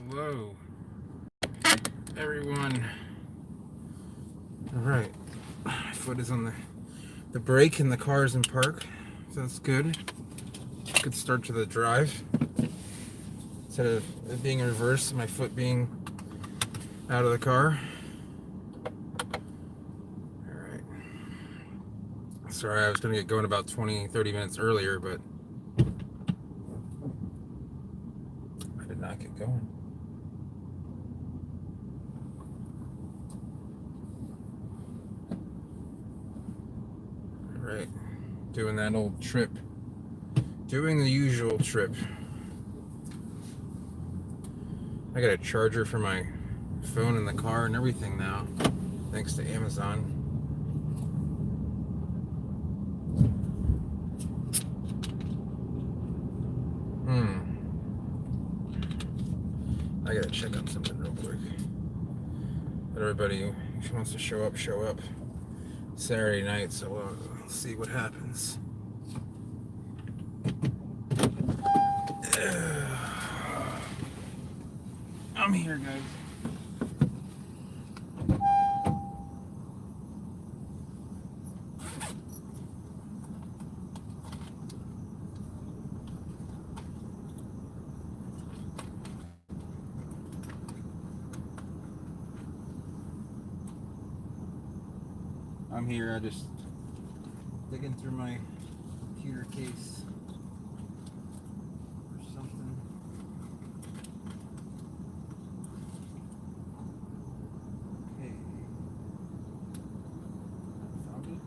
Hello, everyone. All right, my foot is on the brake and the car is in park, so that's good. Good start to the drive. Instead of it being in reverse, my foot being out of the car. All right. Sorry, I was going to get going about 20-30 minutes earlier, but I did not get going. All right, doing that old trip. Doing the usual trip. I got a charger for my phone in the car and everything now, thanks to Amazon. I gotta check on something real quick. But everybody who wants to show up, show up. Saturday night, so we'll see what happens. I'm here, guys. I'm here. I just digging through my computer case or something. Okay. Found it.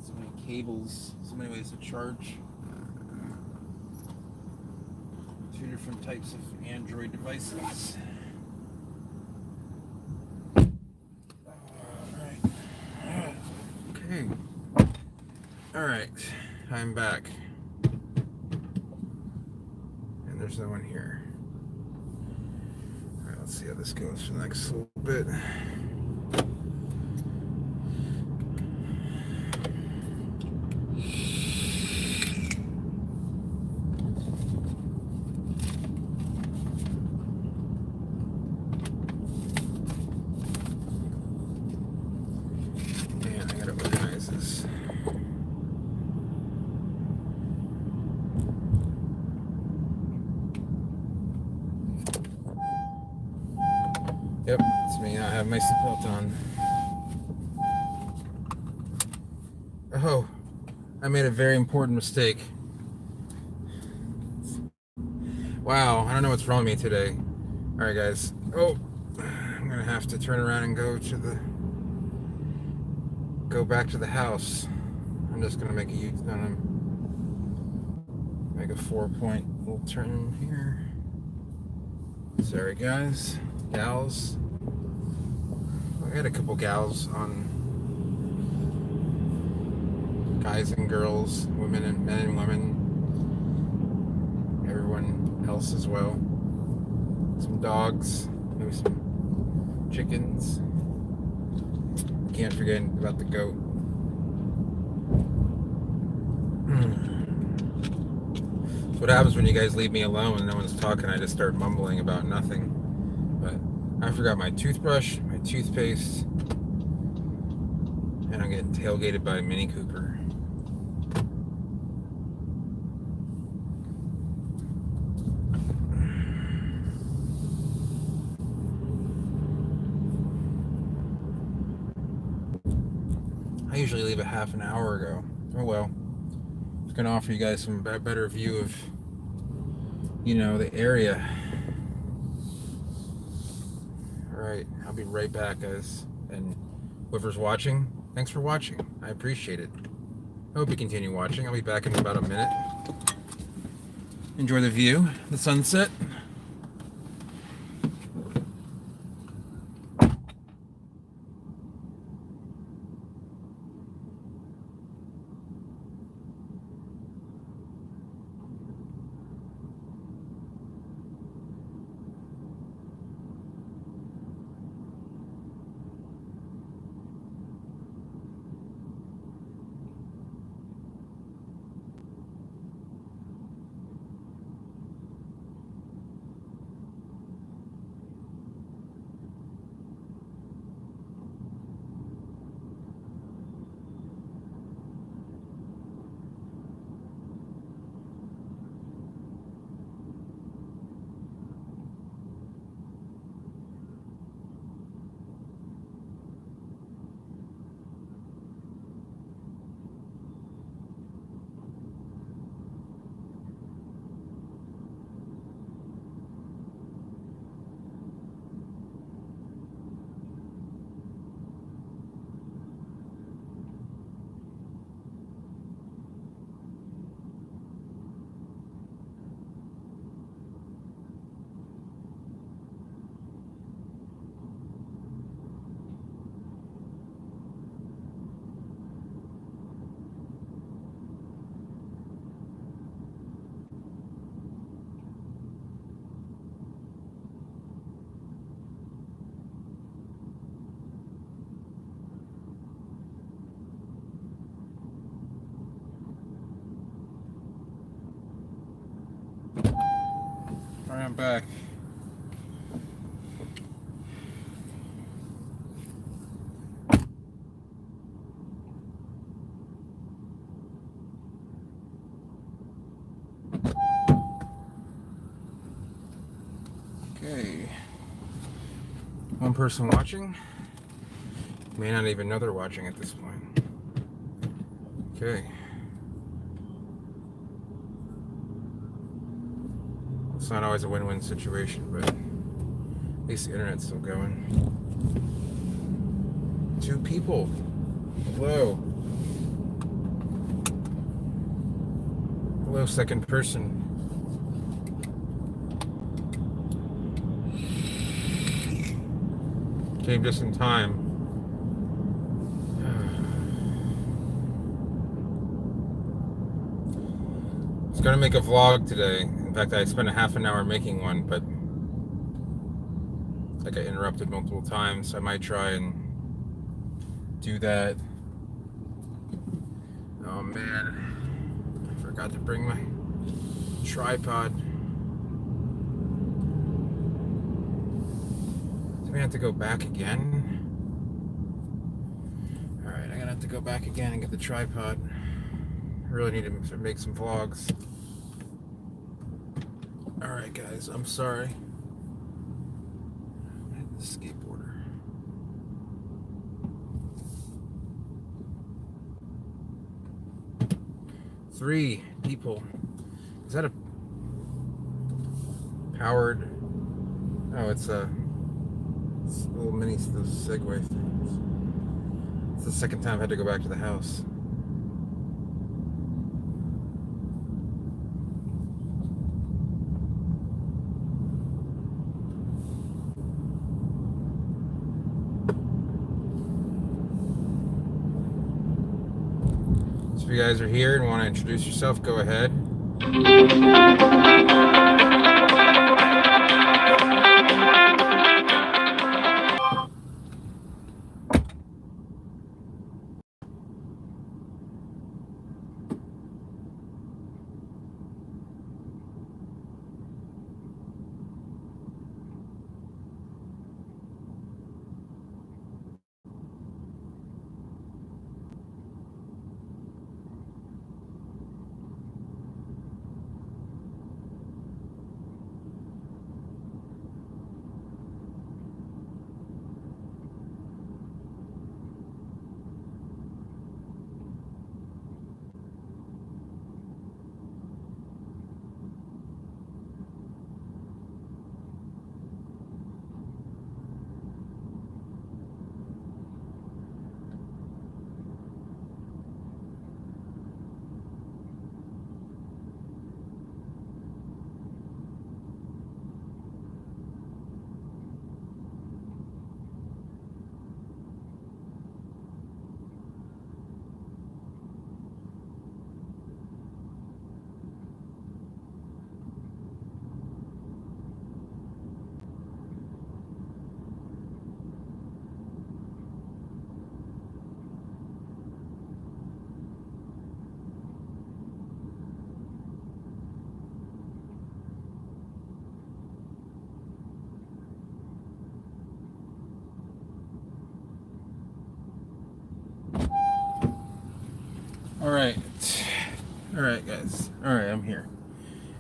So many cables, so many ways to charge. Two different types of Android devices. Okay. Alright. I'm back. And there's no one here. Alright, let's see how this goes for the next little bit. Yep, it's me. I have my seatbelt on. Oh, I made a very important mistake. Wow, I don't know what's wrong with me today. Alright, guys. Oh, I'm gonna have to turn around and go back to the house. I'm just gonna make make a 4-point little turn here. Sorry, guys. Gals. I had a couple gals on, guys and girls, women and men and women, everyone else as well. Some dogs, maybe some chickens. Can't forget about the goat. That's what happens when you guys leave me alone and no one's talking. I just start mumbling about nothing. But I forgot my toothbrush, my toothpaste, and I'm getting tailgated by a Mini Cooper. I usually leave a half an hour ago. Oh well. I was going to offer you guys some better view of, the area. Alright, I'll be right back, guys. And whoever's watching, thanks for watching. I appreciate it. I hope you continue watching. I'll be back in about a minute. Enjoy the view, the sunset. Alright, I'm back. Okay. One person watching. May not even know they're watching at this point. Okay. It's not always a win-win situation, but at least the internet's still going. 2 people. Hello. Hello, second person. Came just in time. I was gonna make a vlog today. In fact, I spent a half an hour making one, but I got interrupted multiple times. So I might try and do that. Oh man, I forgot to bring my tripod. Do we have to go back again? Alright, I'm gonna have to go back again and get the tripod. I really need to make some vlogs. Alright guys, I'm sorry. The skateboarder. Three people. Is that a powered? Oh, it's a little mini Segway things. It's the second time I had to go back to the house. So if you guys are here and want to introduce yourself, go ahead. All right, guys. All right, I'm here.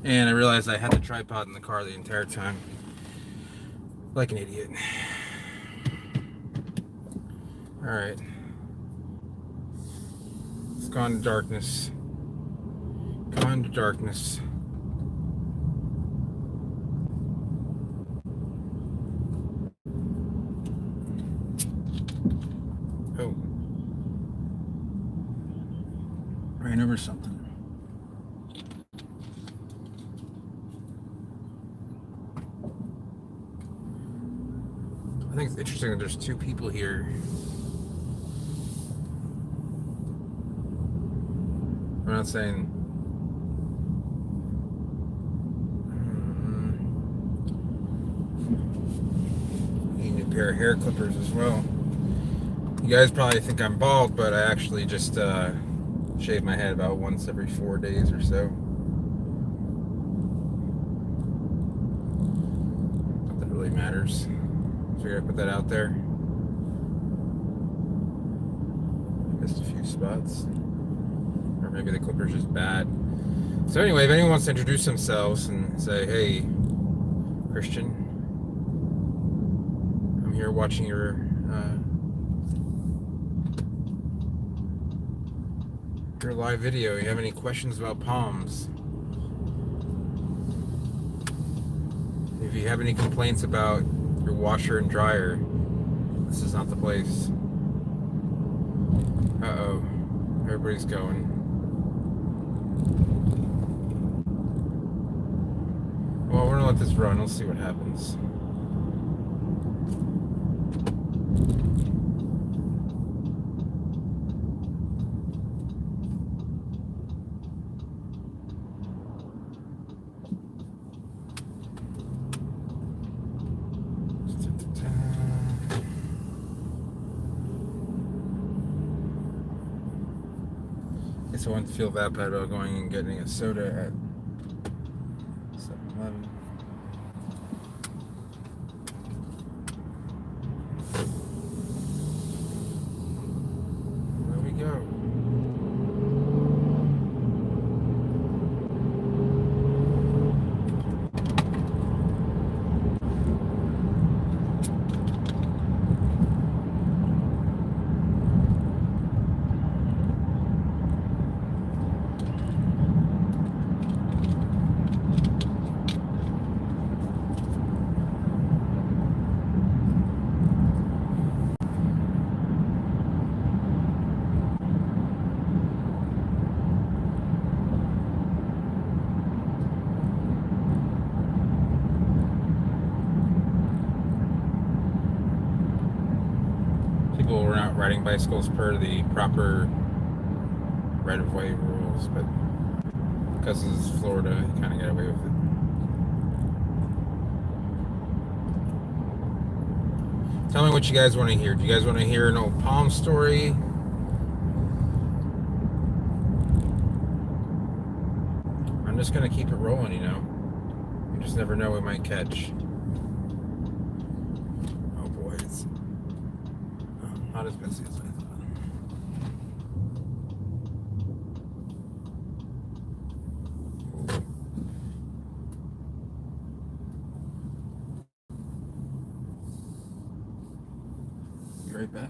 And I realized I had the tripod in the car the entire time. Like an idiot. All right. It's gone to darkness. Gone to darkness. Oh. Ran over something. I think it's interesting that there's 2 people here. I'm not saying need a new pair of hair clippers as well. You guys probably think I'm bald, but I actually just shave my head about once every 4 days or so. really matters. Figured I'd put that out there. Missed a few spots. Or maybe the clipper's just bad. So anyway, if anyone wants to introduce themselves and say, hey, Christian, I'm here watching your live video. You have any questions about palms? If you have any complaints about your washer and dryer, this is not the place. Uh-oh. Everybody's going. Well, we're gonna let this run. We'll see what happens. Guess I wouldn't feel that bad about going and getting a soda at 7-Eleven. There we go. People were not riding bicycles per the proper right-of-way rules, but because it's Florida, you kind of get away with it. Tell me what you guys want to hear. Do you guys want to hear an old palm story? I'm just going to keep it rolling, you know. You just never know what we might catch. Oh boy, it's not as busy as I thought. Be right back.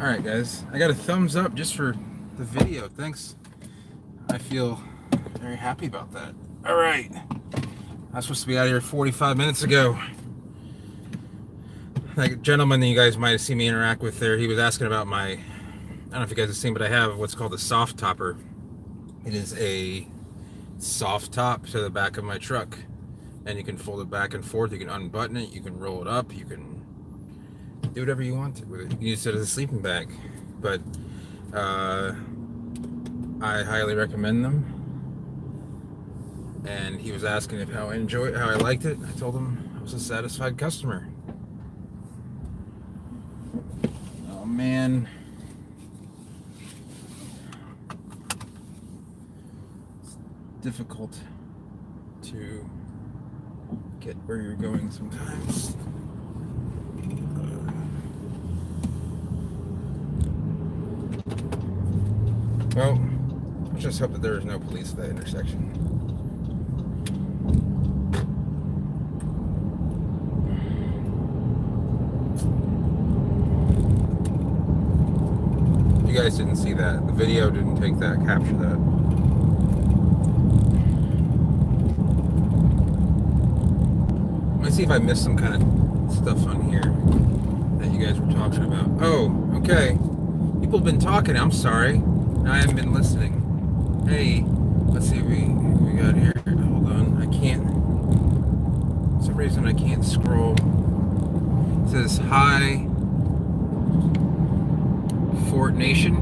All right, guys. I got a thumbs up just for the video. Thanks. I feel very happy about that. All right. I was supposed to be out of here 45 minutes ago. Like a gentleman that you guys might have seen me interact with there, he was asking about my, I don't know if you guys have seen, but I have what's called a soft topper. It is a soft top to the back of my truck, and you can fold it back and forth. You can unbutton it, you can roll it up, you can do whatever you want with it. You can use it as a sleeping bag, but I highly recommend them. And he was asking how I liked it. I told him I was a satisfied customer. Oh man. It's difficult to get where you're going sometimes. Well, let's just hope that there is no police at that intersection. You guys didn't see that. The video didn't capture that. Let me see if I missed some kind of stuff on here that you guys were talking about. Oh, okay. People have been talking. I'm sorry. I haven't been listening. Hey, let's see what we got here. Hold on. I can't. For some reason I can't scroll. It says hi. Fort Nation.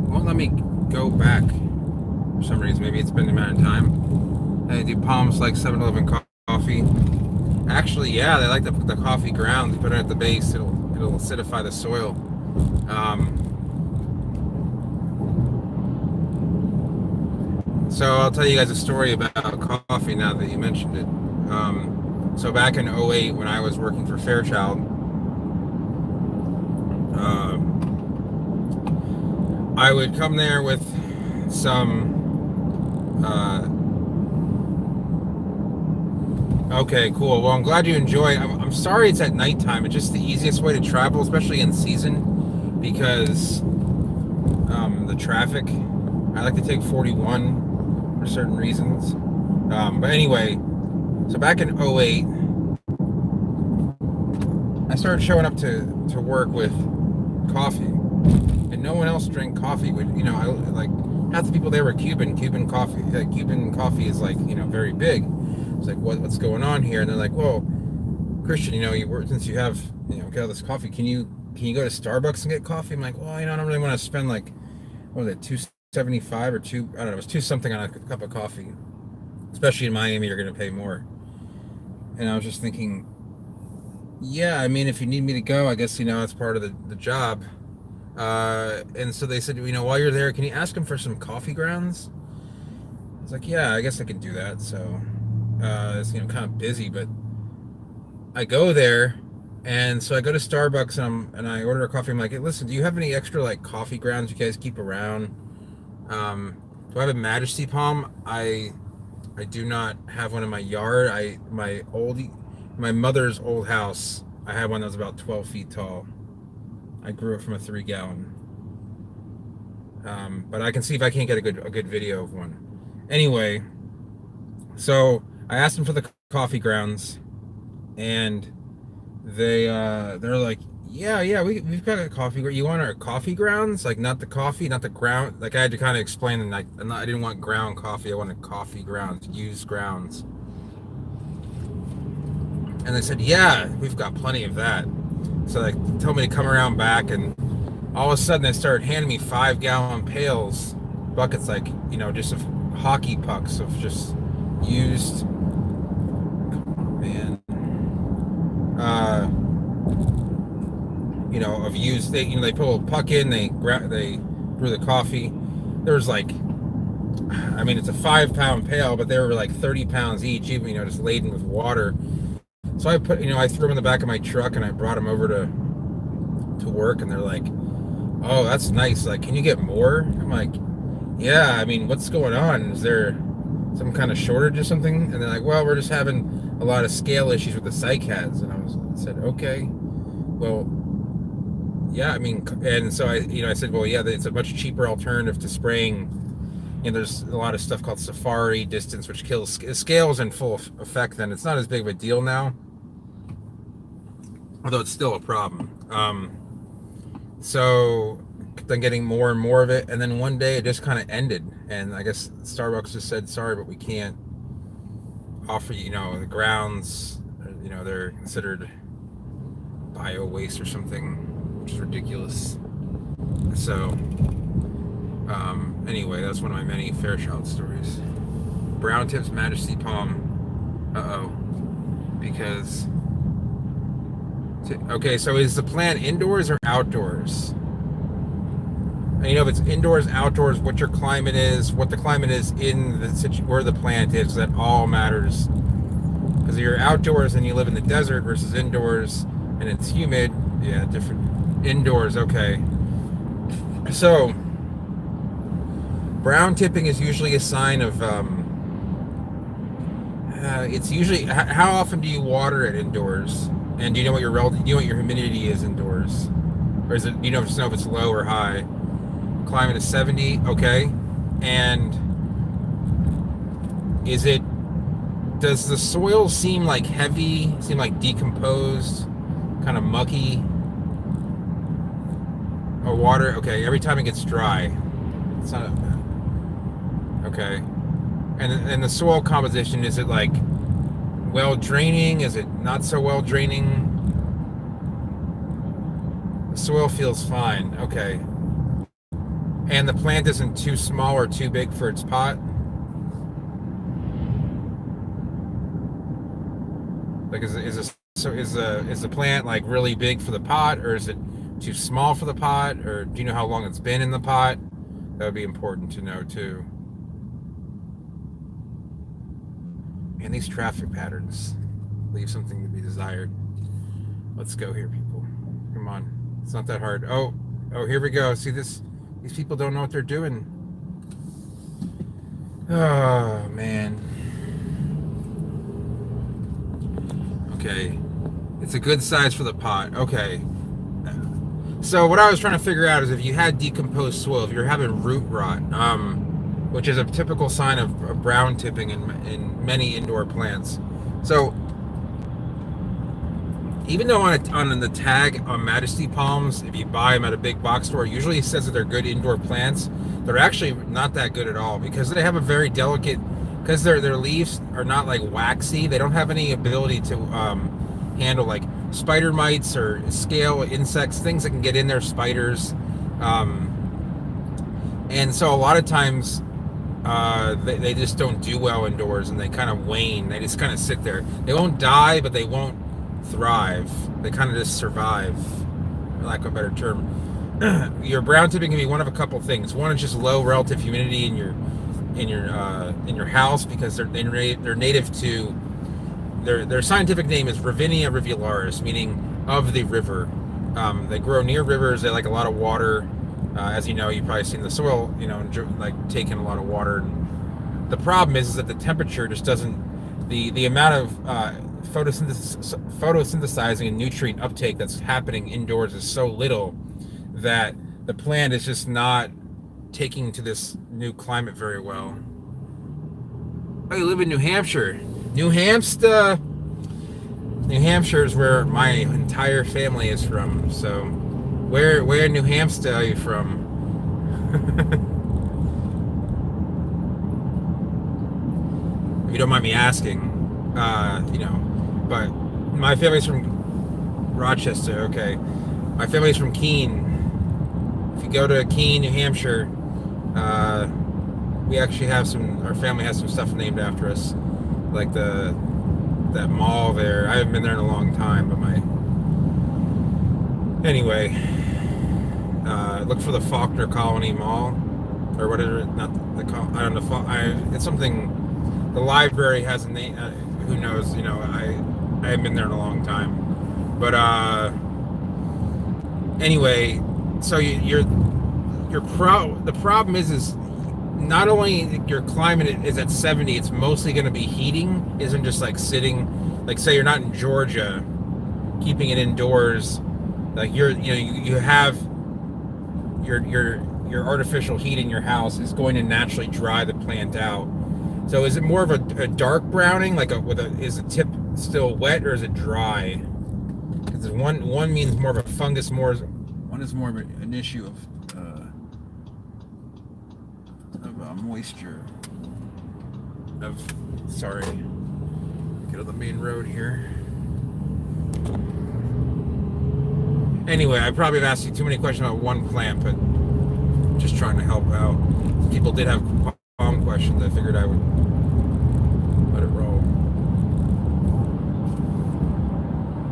Won't let me go back for some reason. Maybe it's been the amount of time. They do Palms like 7-Eleven coffee. Actually, yeah, they like the coffee grounds. Put it at the base. It'll acidify the soil. So I'll tell you guys a story about coffee now that you mentioned it. So back in 2008, when I was working for Fairchild, I would come there with some. Okay, cool. Well, I'm glad you enjoy. I'm sorry it's at nighttime. It's just the easiest way to travel, especially in season, because the traffic. I like to take 41 for certain reasons. But anyway. So back in 2008, I started showing up to work with coffee, and no one else drank coffee. Half the people there were Cuban coffee. Cuban coffee is very big. It's like, what's going on here? And they're like, well, Christian, since you have got all this coffee, can you go to Starbucks and get coffee? I'm like, well, I don't really want to spend what was it, $2.75 or I don't know, it was $2 something on a cup of coffee. Especially in Miami, you're going to pay more. And I was just thinking, yeah, I mean, if you need me to go, I guess, it's part of the job. And so they said, while you're there, can you ask them for some coffee grounds? I was like, yeah, I guess I can do that. So it's, kind of busy, but I go there. And so I go to Starbucks and I order a coffee. I'm like, hey, listen, do you have any extra coffee grounds you guys keep around? Do I have a Majesty Palm? I do not have one in my yard. My mother's old house, I had one that was about 12 feet tall. I grew it from a 3-gallon. But I can see if I can't get a good video of one. Anyway, so I asked them for the coffee grounds, and they're like, yeah, we've got a coffee. You want our coffee grounds? Not the coffee, not the ground. I had to kind of explain, and I didn't want ground coffee. I wanted coffee grounds, used grounds. And they said, yeah, we've got plenty of that. So they told me to come around back, and all of a sudden they started handing me 5-gallon pails, buckets, just of hockey pucks of just used. Man. Of used. They put a little puck in. They brew the coffee. There was it's a 5-pound pail, but they were 30 pounds each, even just laden with water. So I put, I threw them in the back of my truck, and I brought them over to work, and they're like, "Oh, that's nice. Can you get more?" I'm like, "Yeah. I mean, what's going on? Is there some kind of shortage or something, and they're like, well, we're just having a lot of scale issues with the cycads. And I said, okay, well, yeah, I mean, and so I said, well, yeah, it's a much cheaper alternative to spraying. There's a lot of stuff called Safari Distance, which kills scales in full effect. Then it's not as big of a deal now, although it's still a problem. So then getting more and more of it, and then one day it just kind of ended, and I guess Starbucks just said, sorry, but we can't offer you, the grounds, they're considered bio waste or something, which is ridiculous. So anyway, that's one of my many Fairchild stories. Brown Tips Majesty Palm. Because okay, so is the plant indoors or outdoors? And if it's indoors, outdoors, what your climate is, what the climate is in where the plant is, that all matters. Because if you're outdoors and you live in the desert versus indoors and it's humid, yeah, different. Indoors, okay. So brown tipping is usually a sign of it's usually, how often do you water it indoors? And do you know what your humidity is indoors? Or is it, just know if it's low or high? Climate is 70, okay. And does the soil seem like heavy, seem like decomposed, kind of mucky? Or water, okay, every time it gets dry. It's not, okay. And the soil composition, is it like well draining? Is it not so well draining? The soil feels fine, okay. And the plant isn't too small or too big for its pot? Like, is the plant like really big for the pot, or is it too small for the pot? Or do you know how long it's been in the pot? That would be important to know too. And these traffic patterns leave something to be desired. Let's go here, people. Come on. It's not that hard. Oh, here we go. See this? These people don't know what they're doing. Oh, man. Okay. It's a good size for the pot. Okay. So what I was trying to figure out is if you had decomposed soil, if you're having root rot, which is a typical sign of brown tipping in many indoor plants. So even though on the tag on Majesty Palms, if you buy them at a big box store, usually it says that they're good indoor plants. They're actually not that good at all, because they have a very delicate, because their leaves are not like waxy. They don't have any ability to handle like spider mites or scale insects, things that can get in there, spiders. And so a lot of times they just don't do well indoors, and they kind of wane. They just kind of sit there. They won't die, but they won't thrive. They kind of just survive, for lack of a better term. Your brown tipping can be one of a couple things. One is just low relative humidity in your house, because they're native to their scientific name is Ravinia rivularis, meaning of the river. They grow near rivers. They like a lot of water. As you know, you've probably seen the soil, like taking a lot of water. And the problem is that the temperature just doesn't, the amount of photosynthesizing and nutrient uptake that's happening indoors is so little that the plant is just not taking to this new climate very well. Oh, you live in New Hampshire. New Hampshire is where my entire family is from. So where in New Hampshire are you from? If you don't mind me asking, but my family's from Rochester. Okay, my family's from Keene. If you go to Keene, New Hampshire, we actually have our family has some stuff named after us, like that mall there. I haven't been there in a long time, but anyway, look for the Faulkner Colony Mall, or whatever. Not the I don't know. It's something. The library has a name. Who knows? I haven't been there in a long time, but anyway. So the problem is not only your climate is at 70, it's mostly going to be heating. Isn't just like sitting, like say you're not in Georgia, keeping it indoors. Like you have your artificial heat in your house is going to naturally dry the plant out. So is it more of a dark browning, like is the tip still wet or is it dry? Because one means more of a fungus, one is more of an issue of moisture. Sorry, get on the main road here. Anyway, I probably have asked you too many questions about one plant, but just trying to help out. People did have palm questions. I figured I would let it roll.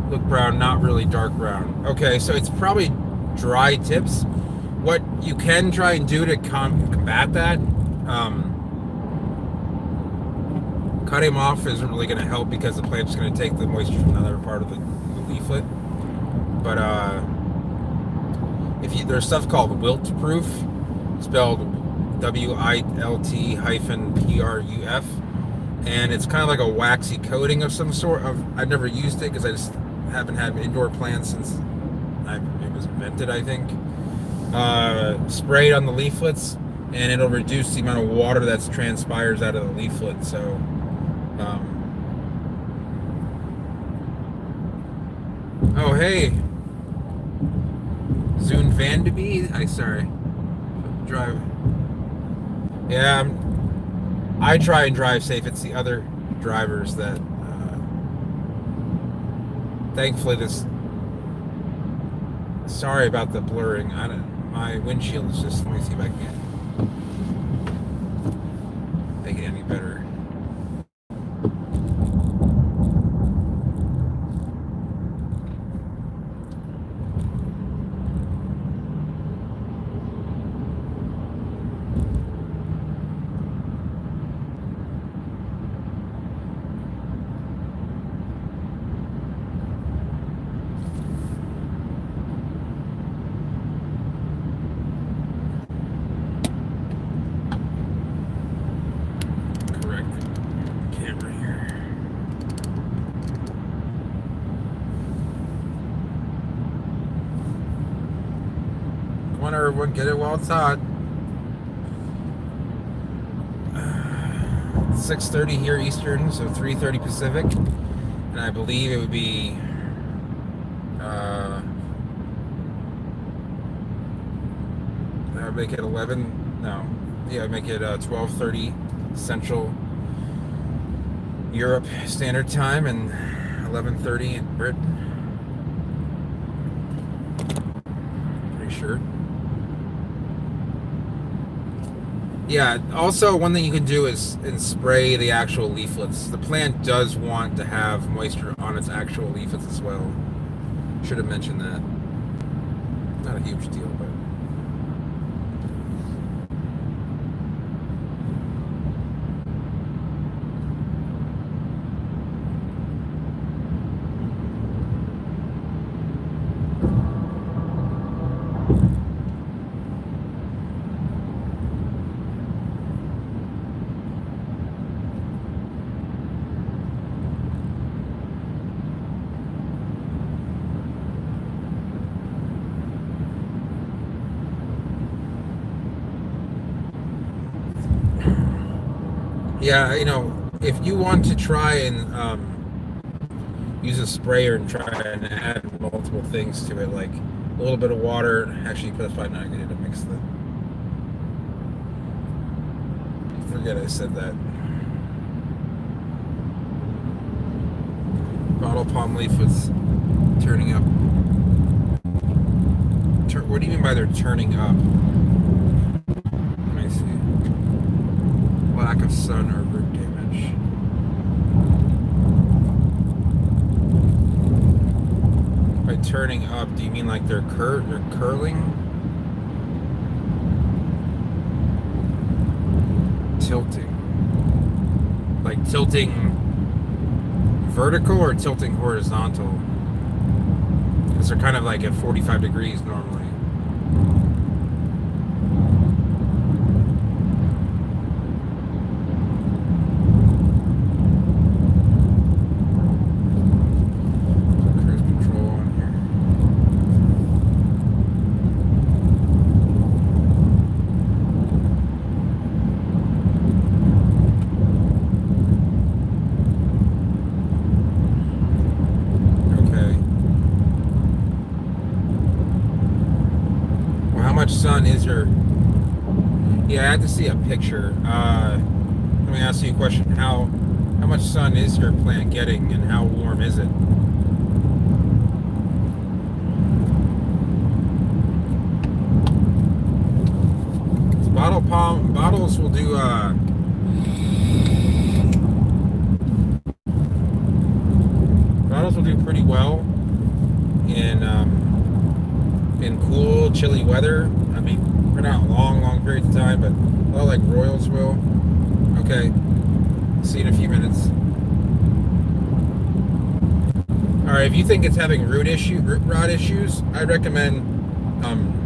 Look brown, not really dark brown. Okay, so it's probably dry tips. What you can try and do to combat that, cutting them off isn't really going to help because the plant's going to take the moisture from another part of the leaflet. But there's stuff called wilt proof, spelled WILT-PRUF, and it's kind of like a waxy coating of some sort. I've never used it because I just haven't had indoor plants since it was invented, I think. Spray it on the leaflets, and it'll reduce the amount of water that transpires out of the leaflet. So. Oh, hey. Zoon Vandeby? Sorry. Drive. Yeah, I try and drive safe. It's the other drivers that, thankfully sorry about the blurring. My windshield is just, let me see if I can make it any better. Everyone, get it while it's hot. 6:30 here Eastern, so 3:30 Pacific, and I believe it would be that would make it 11. No, yeah, I'd make it 12:30 Central Europe Standard Time and 11:30 in Britain. Pretty sure. Yeah, also one thing you can do is spray the actual leaflets. The plant does want to have moisture on its actual leaflets as well. Should have mentioned that. Not a huge deal, but... Yeah, if you want to try and use a sprayer and try and add multiple things to it, like a little bit of water. Actually, that's probably not good to mix the... Forget I said that. Bottle palm leaf was turning up. What do you mean by they're turning up? Let me see. Lack of sun or root damage. By turning up, do you mean like they're curling? Tilting. Like tilting vertical or tilting horizontal? Because they're kind of like at 45 degrees normally. sun is your... Yeah, I had to see a picture. Let me ask you a question. How much sun is your plant getting, and how warm is it? Bottles will do pretty well in cool, chilly weather. I mean, we're not long periods of time, but a lot like Royals will. Okay, see you in a few minutes. All right, if you think it's having root rot issues, I'd recommend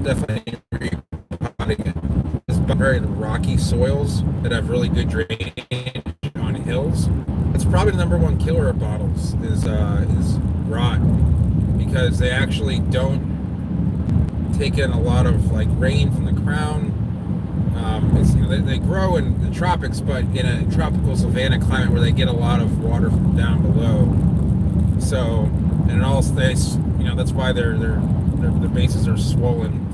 definitely repotting it. It's very rocky soils that have really good drainage on hills. It's probably the number one killer of bottles is rot, because they actually don't take in a lot of like rain from the ground. They grow in the tropics, but in a tropical savanna climate where they get a lot of water from down below. So, and it all stays, that's why their bases are swollen,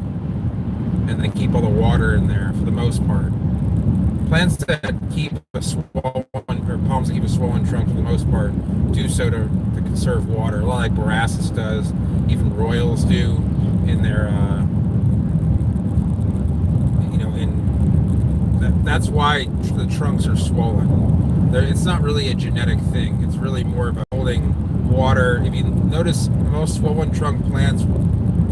and they keep all the water in there for the most part. Plants that keep a swollen, or palms that keep a swollen trunk for the most part, do so to conserve water. A lot like Borassus does, even Royals do in their, that's why the trunks are swollen. It's not really a genetic thing. It's really more about holding water. If you notice, most swollen trunk plants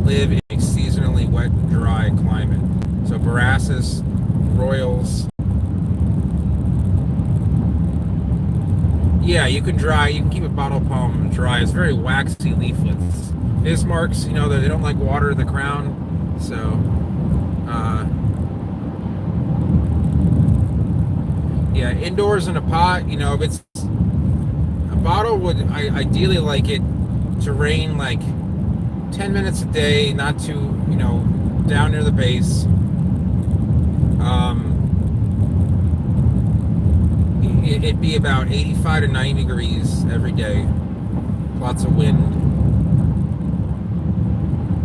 live in a seasonally wet and dry climate. So Borassus, Royals. Yeah, you can keep a bottle palm dry. It's very waxy leaflets. Bismarcks, they don't like water in the crown. So, yeah, indoors in a pot, if it's a bottle, would I ideally like it to rain like 10 minutes a day, not too, down near the base. It'd be about 85 to 90 degrees every day. Lots of wind.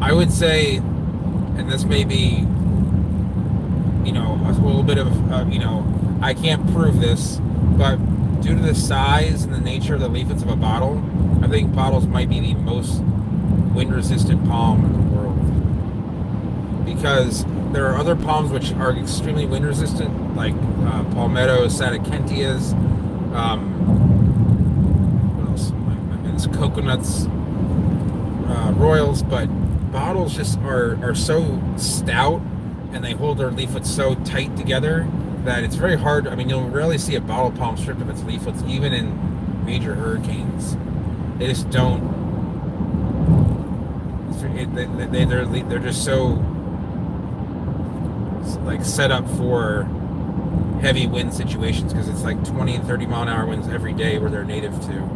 I would say, and this may be, a little bit of, I can't prove this, but due to the size and the nature of the leaflets of a bottle, I think bottles might be the most wind-resistant palm in the world. Because there are other palms which are extremely wind-resistant, like Palmetto, Sadakentias, what else? It's coconuts, Royals, but bottles just are so stout, and they hold their leaflets so tight together that it's very hard. I mean, you'll rarely see a bottle palm stripped of its leaflets, even in major hurricanes. They just don't. They're just so like set up for heavy wind situations, because it's like 20 and 30 mile an hour winds every day where they're native to.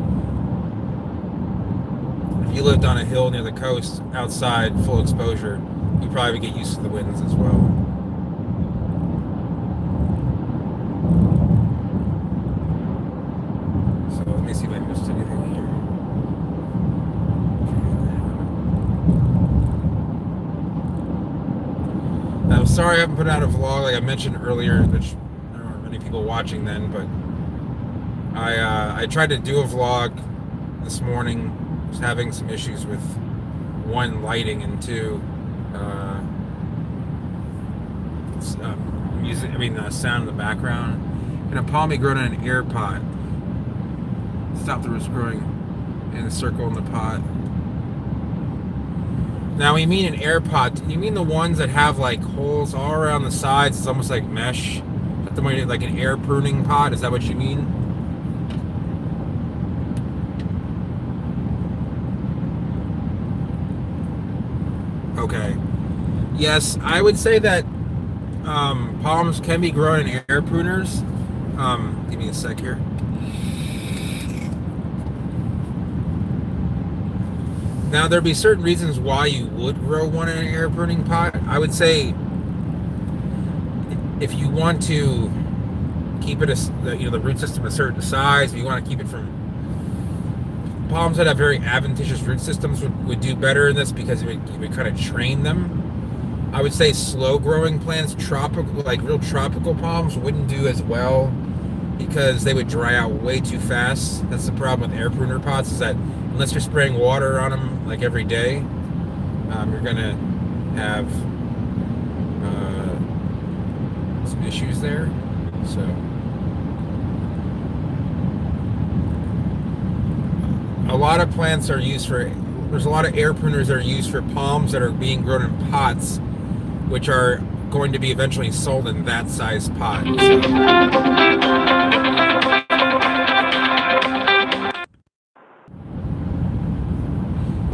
If you lived on a hill near the coast, outside, full exposure, you probably would get used to the winds as well. So let me see if I missed anything here. I'm sorry I haven't put out a vlog like I mentioned earlier, which there aren't many people watching then, but I tried to do a vlog this morning. I was having some issues with, one, lighting, and two, music. Sound in the background. And a palmy grown in an air pot. Stop the roots growing in a circle in the pot. Now, we mean an air pot. You mean the ones that have like holes all around the sides? It's almost like mesh. Like an air pruning pot. Is that what you mean? Okay. Yes, I would say that palms can be grown in air pruners. Give me a sec here. Now, there'd be certain reasons why you would grow one in an air pruning pot. I would say if you want to keep it, the root system a certain size, if you want to keep it from... Palms that have very adventitious root systems would do better in this, because you would kind of train them. I would say slow growing plants, tropical, like real tropical palms, wouldn't do as well because they would dry out way too fast. That's the problem with air pruner pots, is that unless you're spraying water on them like every day, you're gonna have some issues there. So a lot of plants are used for, there's a lot of air pruners that are used for palms that are being grown in pots, which are going to be eventually sold in that size pot.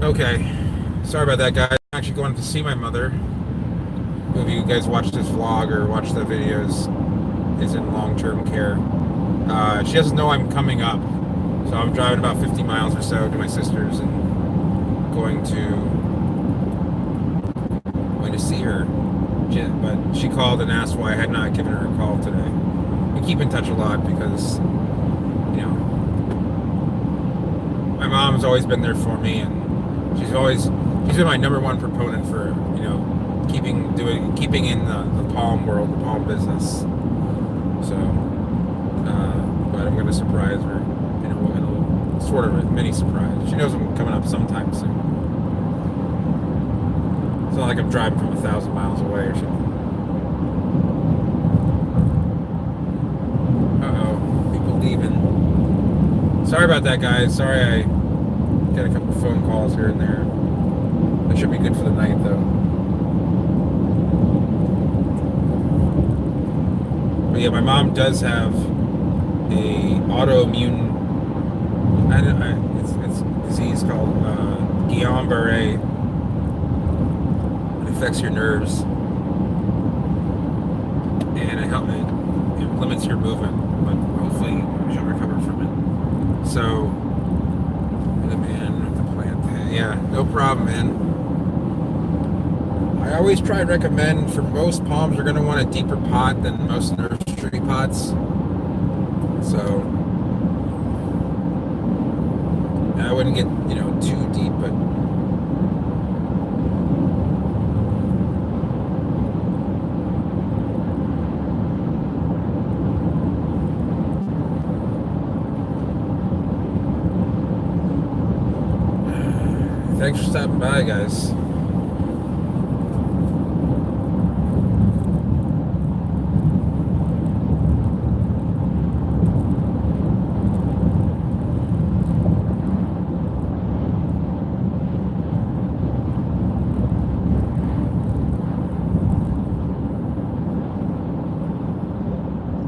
Okay, sorry about that, guys. I'm actually going to see my mother, who, if you guys watch this vlog or watch the videos, is in long-term care. She doesn't know I'm coming up, so I'm driving about 50 miles or so to my sister's and going to see her. But she called and asked why I had not given her a call today. We keep in touch a lot because, you know, my mom's always been there for me, and she's been my number one proponent for, you know, keeping in the palm world, the palm business. So, but I'm going to surprise her, you know, in a sort of a mini surprise. She knows I'm coming up sometime soon. It's not like I'm driving from 1,000 miles away or something. Uh-oh, people leaving. Sorry about that, guys. Sorry I got a couple phone calls here and there. That should be good for the night, though. But yeah, my mom does have a autoimmune, it's a disease called Guillain-Barré. Affects your nerves, and it limits your movement, but hopefully she'll recover from it. So, the man with the plant, yeah, no problem, man. I always try to recommend, for most palms, you're going to want a deeper pot than most nursery pots. So, I wouldn't get, you know, too deep, but thanks for stopping by, guys.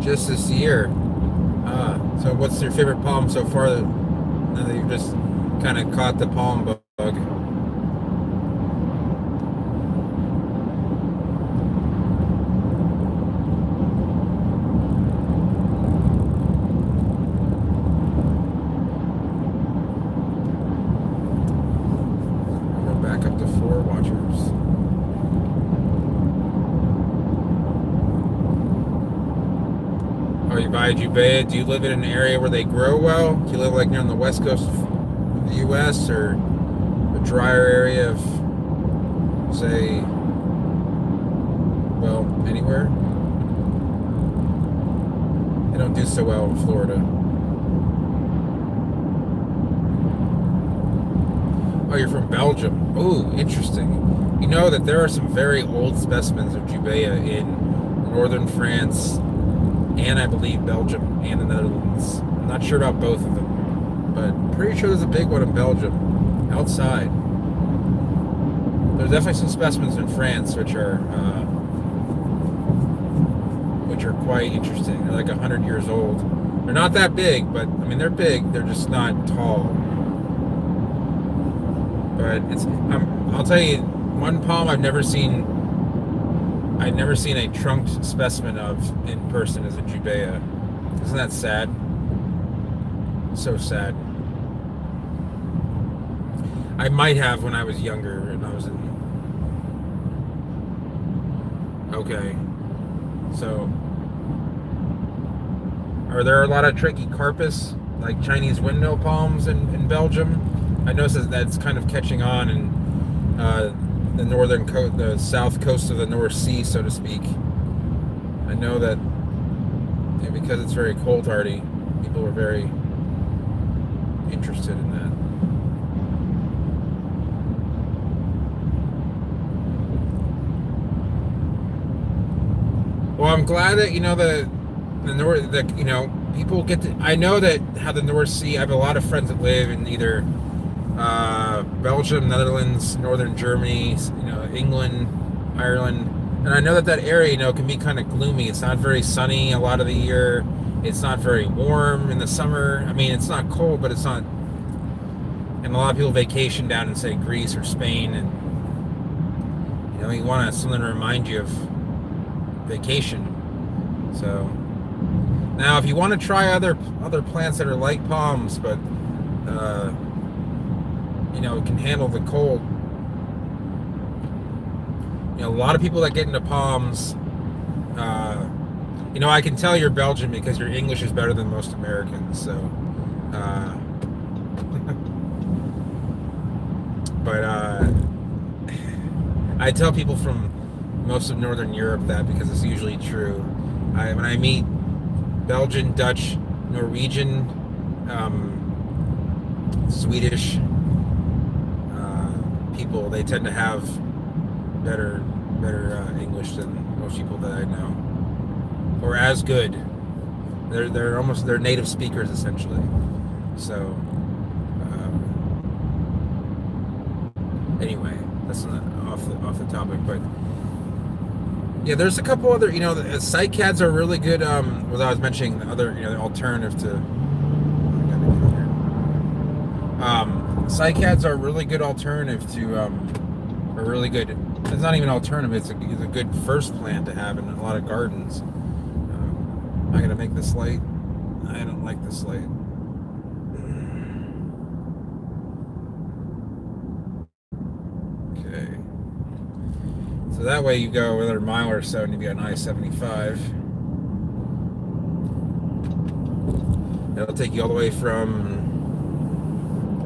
Just this year. So what's your favorite palm so far, now that you've just kind of caught the palm bug? We're back up to 4 watchers. Oh, you buy Jubea? Do you live in an area where they grow well? Do you live like near on the west coast of the U.S. or a drier area of, say, well, anywhere? They don't do so well in Florida. Oh, you're from Belgium. Oh, interesting. You know that there are some very old specimens of Jubea in northern France, and I believe Belgium and the Netherlands. I'm not sure about both of them, but pretty sure there's a big one in Belgium, outside. There's definitely some specimens in France which are quite interesting. They're like 100 years old. They're not that big, but I mean they're big. They're just not tall. But I'll tell you, one palm I've never seen a trunked specimen of in person as a Jubea. Isn't that sad? So sad. I might have when I was younger and I was in... Okay. So, are there a lot of Trachycarpus, like Chinese windmill palms in Belgium? I noticed that it's kind of catching on, and the northern coast, the south coast of the North Sea, so to speak. I know that because it's very cold hardy, people are very interested in that. Well, I'm glad that the North, that people get to. I know that how the North Sea. I have a lot of friends that live in either Belgium, Netherlands, northern Germany, England, Ireland, and I know that area, can be kind of gloomy. It's not very sunny a lot of the year. It's not very warm in the summer. I mean, it's not cold, but it's not. And a lot of people vacation down in, say, Greece or Spain, and you want something to remind you of vacation. So now, if you want to try other plants that are like palms, but can handle the cold. A lot of people that get into palms, I can tell you're Belgian because your English is better than most Americans. So, but I tell people from most of Northern Europe that because it's usually true. When I meet Belgian, Dutch, Norwegian, Swedish people, they tend to have better English than most people that I know, or as good. They're native speakers essentially. So anyway, that's not off the topic, but yeah, there's a couple other cycads are really good. What I was mentioning, the other the alternative to cycads are a really good alternative to a really good. It's not even an alternative. It's a good first plant to have in a lot of gardens. I'm gonna make this light. I don't like this light. Okay. So that way you go another mile or so and you be on I-75. It'll take you all the way from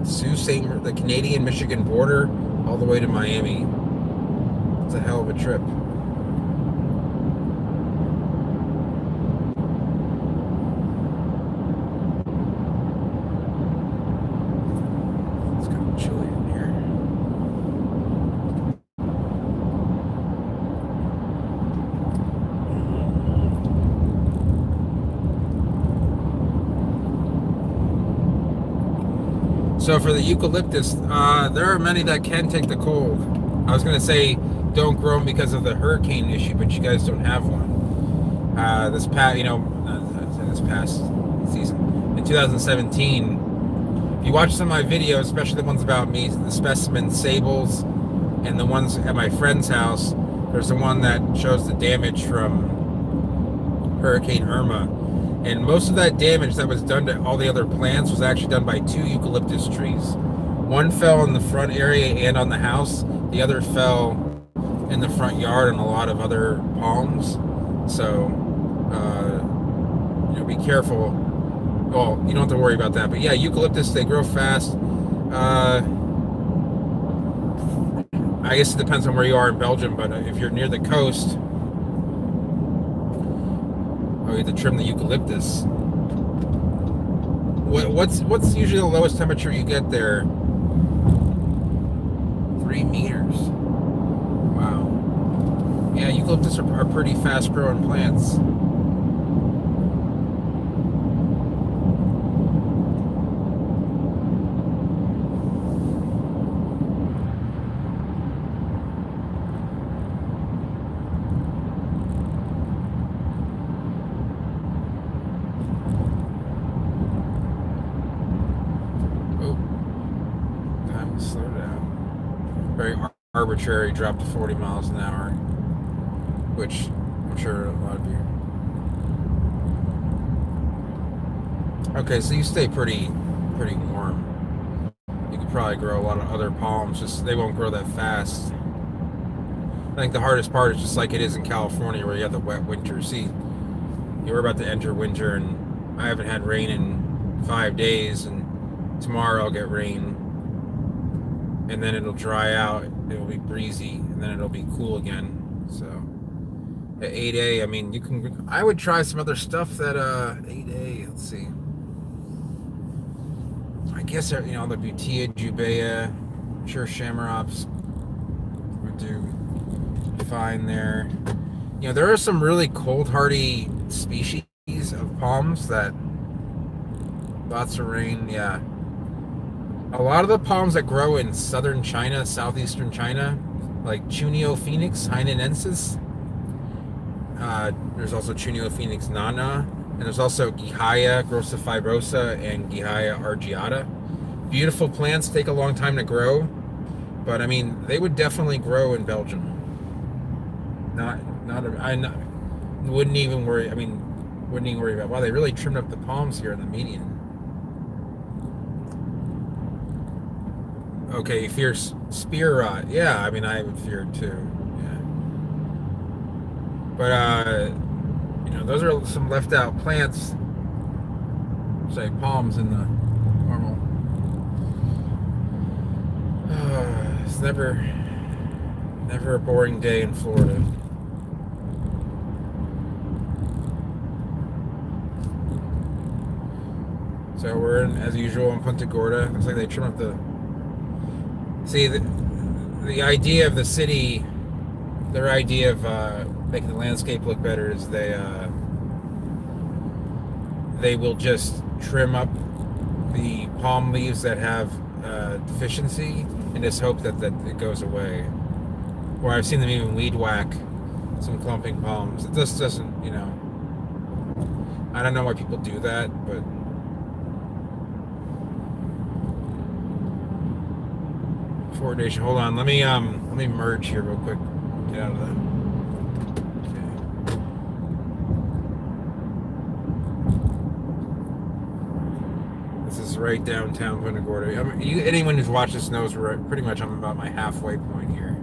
Sault Ste. The Canadian-Michigan border all the way to Miami. It's a hell of a trip. It's kind of chilly in here. So for the eucalyptus, there are many that can take the cold. I was going to say don't grow them because of the hurricane issue, but you guys don't have one. This past season, in 2017, if you watch some of my videos, especially the ones about me, the specimen sables, and the ones at my friend's house, there's the one that shows the damage from Hurricane Irma. And most of that damage that was done to all the other plants was actually done by 2 eucalyptus trees. One fell in the front area and on the house. The other fell in the front yard and a lot of other palms. So, be careful. Well, you don't have to worry about that. But yeah, eucalyptus, they grow fast. I guess it depends on where you are in Belgium, but if you're near the coast, you have to trim the eucalyptus. What's usually the lowest temperature you get there? 3 meters. Wow. Yeah, eucalyptus are pretty fast growing plants. Arbitrary drop to 40 miles an hour, which I'm sure a lot of you. Okay, so you stay pretty warm. You could probably grow a lot of other palms, just they won't grow that fast. I think the hardest part is just like it is in California where you have the wet winter. See, you're about to enter winter and I haven't had rain in 5 days, and tomorrow I'll get rain. and then it'll dry out. It'll be breezy, and then it'll be cool again. So at 8A, I mean, I would try some other stuff that 8A. Let's see. I guess the Butia, Jubea, I'm sure Shamrocks would do fine there. There are some really cold hardy species of palms that lots of rain. Yeah, a lot of the palms that grow in southern China, southeastern China, like Chunio phoenix hainanensis. There's also Chunio phoenix nana, and there's also Gihaya grossa fibrosa and Gihaya argiata. Beautiful plants, take a long time to grow, but I mean they would definitely grow in Belgium. Wouldn't even worry. I mean, wouldn't even worry about. Wow, they really trimmed up the palms here in the median. Okay, you fear spear rot. Yeah, I mean, I would fear it too. Yeah. But, those are some left out plants. Say palms in the normal. It's never a boring day in Florida. So we're in, as usual, in Punta Gorda. Looks like they trim up the... See, the idea of the city, their idea of making the landscape look better is they will just trim up the palm leaves that have deficiency and just hope that it goes away. Or I've seen them even weed whack some clumping palms. It just doesn't, I don't know why people do that, but Ford Nation. Hold on, let me merge here real quick. Get out of that. Okay. This is right downtown Punta Gorda. Anyone who's watched this knows pretty much I'm about my halfway point here.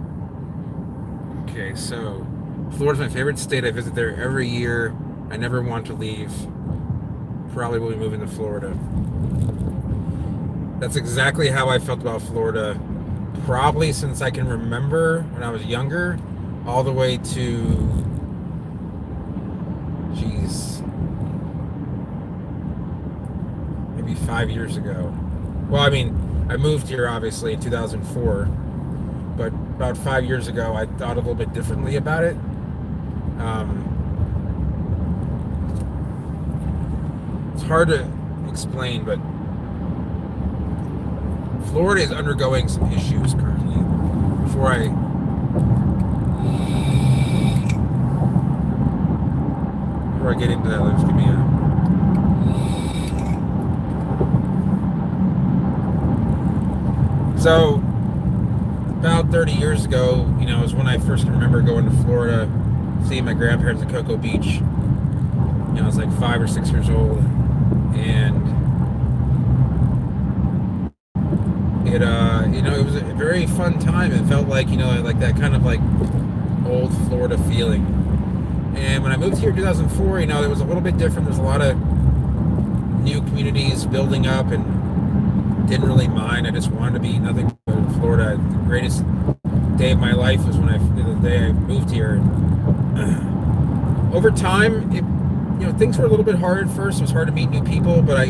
Okay, so Florida's my favorite state. I visit there every year. I never want to leave. Probably will be moving to Florida. That's exactly how I felt about Florida. Probably since I can remember when I was younger, all the way to, maybe 5 years ago. Well, I mean, I moved here obviously in 2004, but about 5 years ago, I thought a little bit differently about it. It's hard to explain, but Florida is undergoing some issues currently. Before I get into that, let's give me So, about 30 years ago, is when I first remember going to Florida, seeing my grandparents at Cocoa Beach. I was like 5 or 6 years old, and it was a very fun time. It felt like, like that kind of like old Florida feeling. And when I moved here in 2004, it was a little bit different. There's a lot of new communities building up, and didn't really mind. I just wanted to be nothing but in Florida. The greatest day of my life was the day I moved here. And over time, things were a little bit hard at first. It was hard to meet new people, but I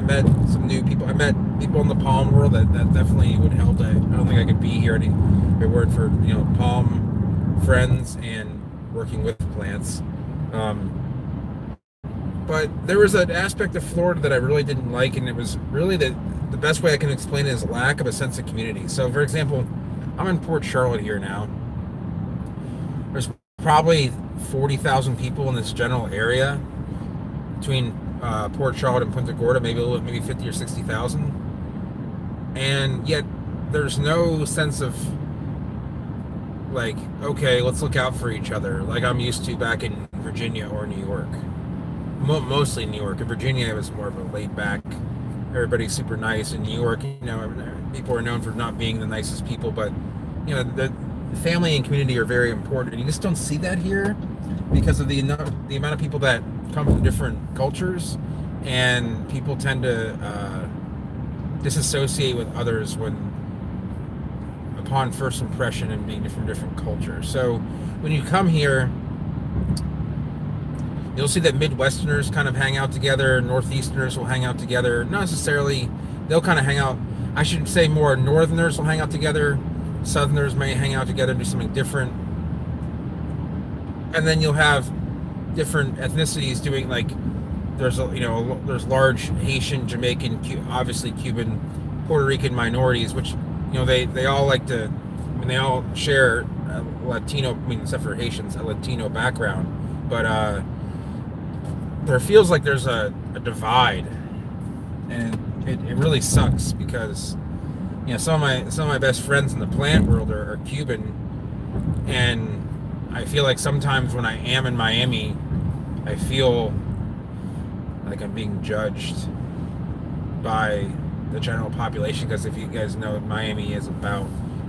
met some new people. I met people in the palm world that definitely would help. I don't think I could be here if it weren't for palm friends and working with plants. But there was an aspect of Florida that I really didn't like, and it was really the best way I can explain it is lack of a sense of community. So, for example, I'm in Port Charlotte here now. There's probably 40,000 people in this general area between Port Charlotte and Punta Gorda, maybe 50 or 60,000, and yet there's no sense of like, okay, let's look out for each other like I'm used to back in Virginia or New York. Mostly New York. In Virginia, it was more of a laid back, everybody's super nice. In New York, people are known for not being the nicest people, but the family and community are very important, and you just don't see that here because of the amount of people that come from different cultures, and people tend to disassociate with others when upon first impression and being from different cultures. So when you come here, you'll see that Midwesterners kind of hang out together, Northeasterners will hang out together. Not necessarily, they'll kind of hang out, I should say more Northerners will hang out together, Southerners may hang out together and do something different. And then you'll have different ethnicities doing, like, there's there's large Haitian, Jamaican, obviously Cuban, Puerto Rican minorities, which they all like to, I mean, they all share a Latino, I mean, except for Haitians, a Latino background, but there feels like there's a divide, and it really sucks because some of my best friends in the plant world are Cuban, and I feel like sometimes when I am in Miami, I feel like I'm being judged by the general population, because if you guys know, Miami is about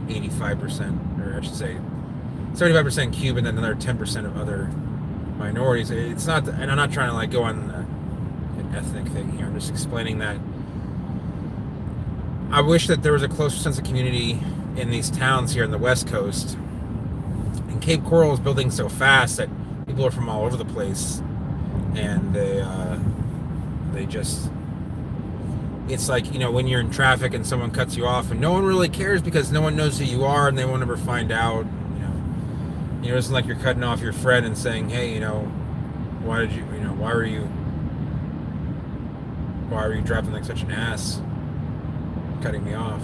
85%, or I should say 75% Cuban, and another 10% of other minorities. It's not, and I'm not trying to like go on an ethnic thing here. I'm just explaining that I wish that there was a closer sense of community in these towns here in the West Coast. And Cape Coral is building so fast that people are from all over the place, and they just, it's like, when you're in traffic and someone cuts you off and no one really cares because no one knows who you are and they won't ever find out. It's like you're cutting off your friend and saying, hey, why were you driving like such an ass, cutting me off?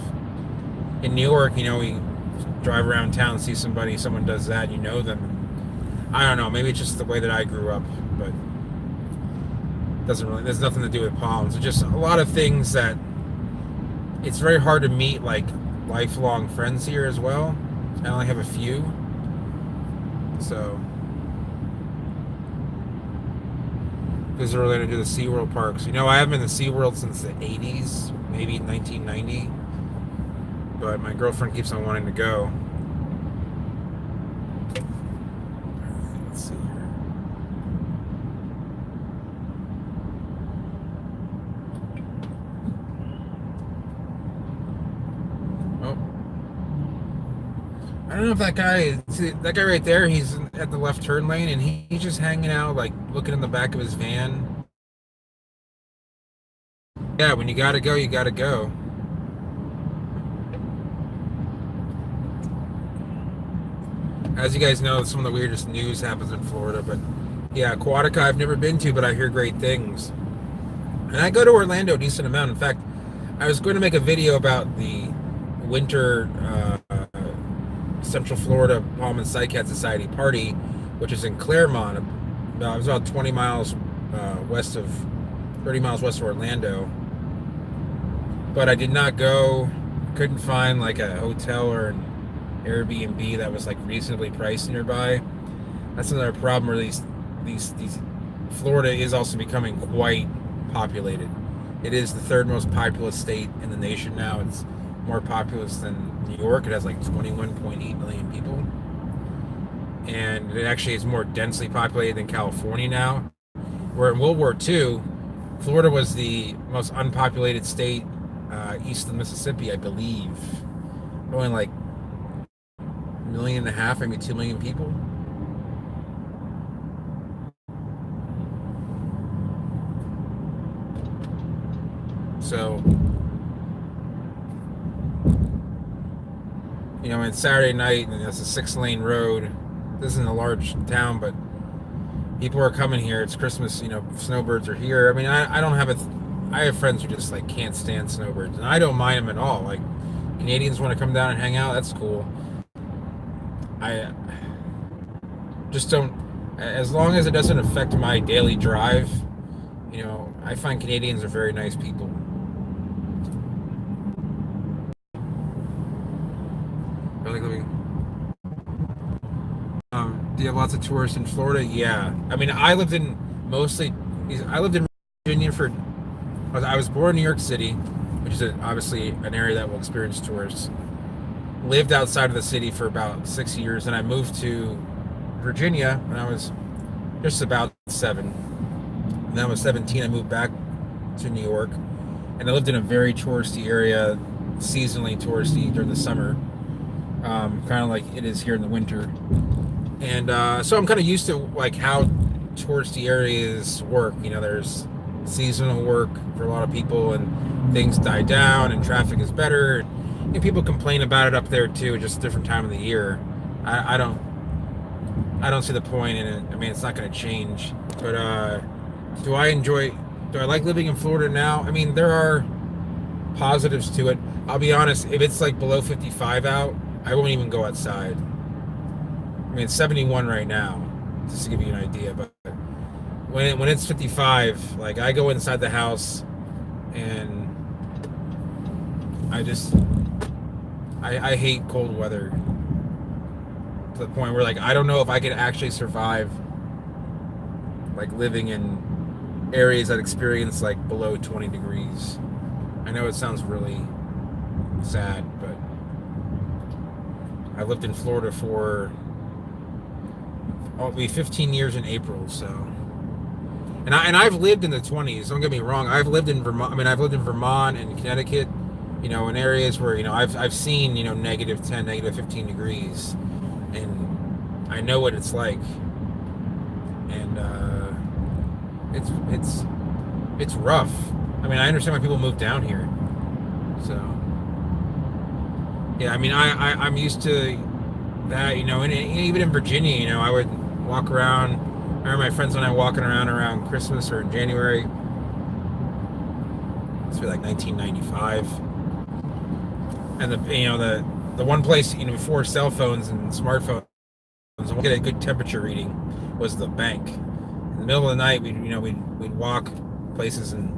In New York, we drive around town, see someone does that, them. I don't know, maybe it's just the way that I grew up, but there's nothing to do with Palms. It's just a lot of things that it's very hard to meet like lifelong friends here as well. I only have a few. So, because they're going to do the SeaWorld parks. I haven't been to SeaWorld since the 80s, maybe 1990. But my girlfriend keeps on wanting to go. Let's see here. Oh. I don't know if that guy right there, he's at the left turn lane, and he's just hanging out, like looking in the back of his van. Yeah, when you gotta go, you gotta go. As you guys know, some of the weirdest news happens in Florida, but yeah, Aquatica I've never been to, but I hear great things. And I go to Orlando a decent amount. In fact, I was going to make a video about the winter Central Florida Palm and Cycad Society party, which is in Claremont. It was about 30 miles west of Orlando. But I did not go. Couldn't find like a hotel or an Airbnb that was like reasonably priced nearby. That's another problem where these Florida is also becoming quite populated. It is the third most populous state in the nation now. It's more populous than New York. It has like 21.8 million people. And it actually is more densely populated than California now. Where in World War II, Florida was the most unpopulated state east of the Mississippi, I believe. Only like 1.5 million, maybe 2 million people. So, it's Saturday night, and it's a 6-lane road. This isn't a large town, but people are coming here. It's Christmas, snowbirds are here. I mean, I have friends who just like can't stand snowbirds, and I don't mind them at all. Like, Canadians want to come down and hang out, that's cool. I just don't, as long as it doesn't affect my daily drive, I find Canadians are very nice people. Do you have lots of tourists in Florida? Yeah. I mean, I lived in Virginia I was born in New York City, which is obviously an area that will experience tourists. Lived outside of the city for about 6 years, and I moved to Virginia when I was just about 7. And then I was 17, I moved back to New York, and I lived in a very touristy area, seasonally touristy during the summer. kind of like it is here in the winter. And so I'm kind of used to like how touristy areas work. You know, there's seasonal work for a lot of people, and things die down, and traffic is better. And people complain about it up there too, just a different time of the year. I don't see the point in it. I mean, it's not going to change. But do I enjoy? Do I like living in Florida now? I mean, there are positives to it. I'll be honest. If it's like below 55 out, I won't even go outside. I mean, it's 71 right now, just to give you an idea. But when it's 55, like I go inside the house, and I just I hate cold weather to the point where like I don't know if I could actually survive like living in areas that experience like below 20 degrees. I know it sounds really sad, but I lived in Florida for it'll be 15 years in April, so I've lived in the 20s. Don't get me wrong. I've lived in Vermont. I mean, I've lived in Vermont and Connecticut. You know, in areas where I've seen negative 10, negative 15 degrees, and I know what it's like. And it's rough. I mean, I understand why people move down here. So yeah, I mean, I'm used to that. And even in Virginia, I would walk around. I remember my friends and I walking around Christmas or in January. It's like 1995, and the one place before cell phones and smartphones, we'll get a good temperature reading was the bank. In the middle of the night, we'd walk places and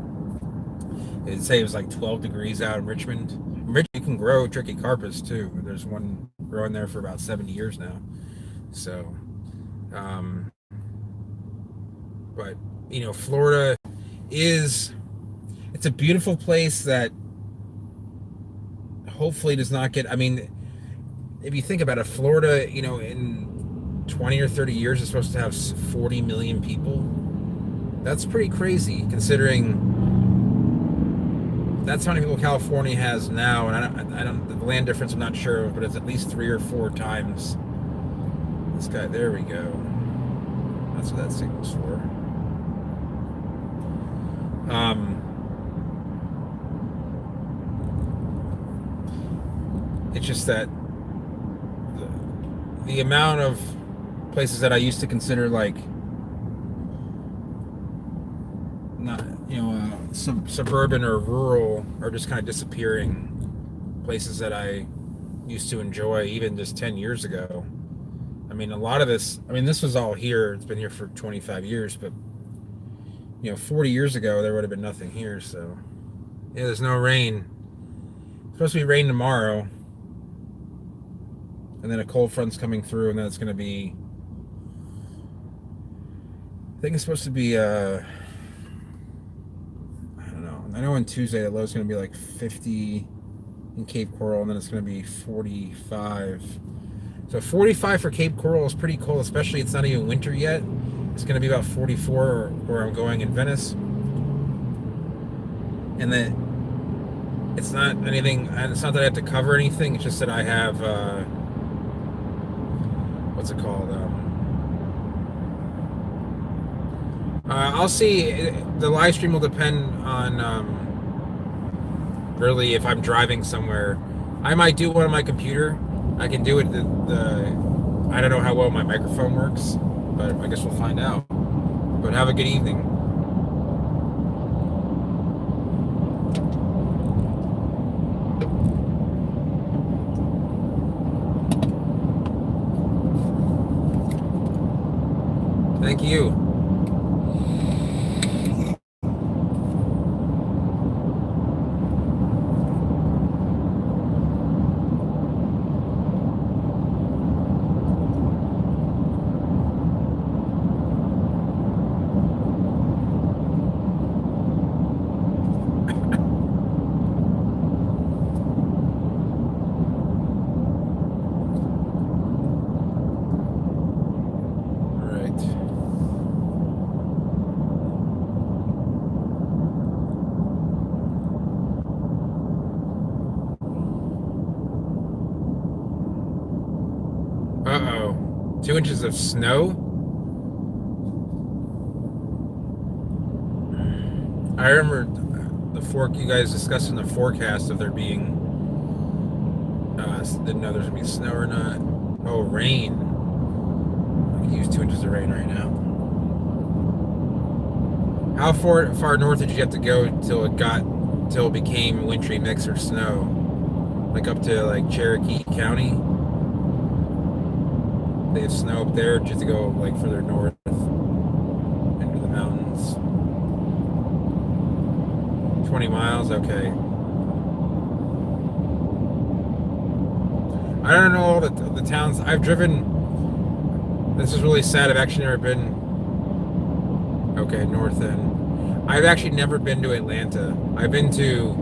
it'd say it was like 12 degrees out in Richmond. In Richmond, you can grow tricky carpets too. There's one growing there for about 70 years now. So, but Florida it's a beautiful place that hopefully does not get. I mean, if you think about it, Florida, in 20 or 30 years is supposed to have 40 million people. That's pretty crazy considering that's how many people California has now, and I don't the land difference I'm not sure of, but it's at least 3 or 4 times this guy. There we go. That's what that signal's for. It's just that the amount of places that I used to consider like not suburban or rural are just kind of disappearing. Places that I used to enjoy even just 10 years ago. I mean, a lot of this, this was all here. It's been here for 25 years, but 40 years ago there would have been nothing here. So yeah, there's no rain. It's supposed to be rain tomorrow, and then a cold front's coming through, and then it's going to be, I think it's supposed to be I don't know. I know on Tuesday the low's going to be like 50 in Cape Coral, and then it's going to be 45. So 45 for Cape Coral is pretty cool, especially it's not even winter yet. It's going to be about 44 where I'm going in Venice. And then it's not anything, it's not that I have to cover anything, it's just that I have, what's it called? I'll see. The live stream will depend on really if I'm driving somewhere. I might do one on my computer. I can do it. I don't know how well my microphone works, but I guess we'll find out. But have a good evening. Thank you. 2 inches of snow? I remember you guys discussing the forecast of there being, didn't know there's going to be snow or not. Oh, rain. I can use 2 inches of rain right now. How far north did you have to go till it became wintry mix or snow? Like up to like Cherokee County? They have snow up there. Did you have to go like further north into the mountains? 20 miles? Okay. I don't know all the towns. I've driven. This is really sad. I've actually never been. Okay, north end. I've actually never been to Atlanta. I've been to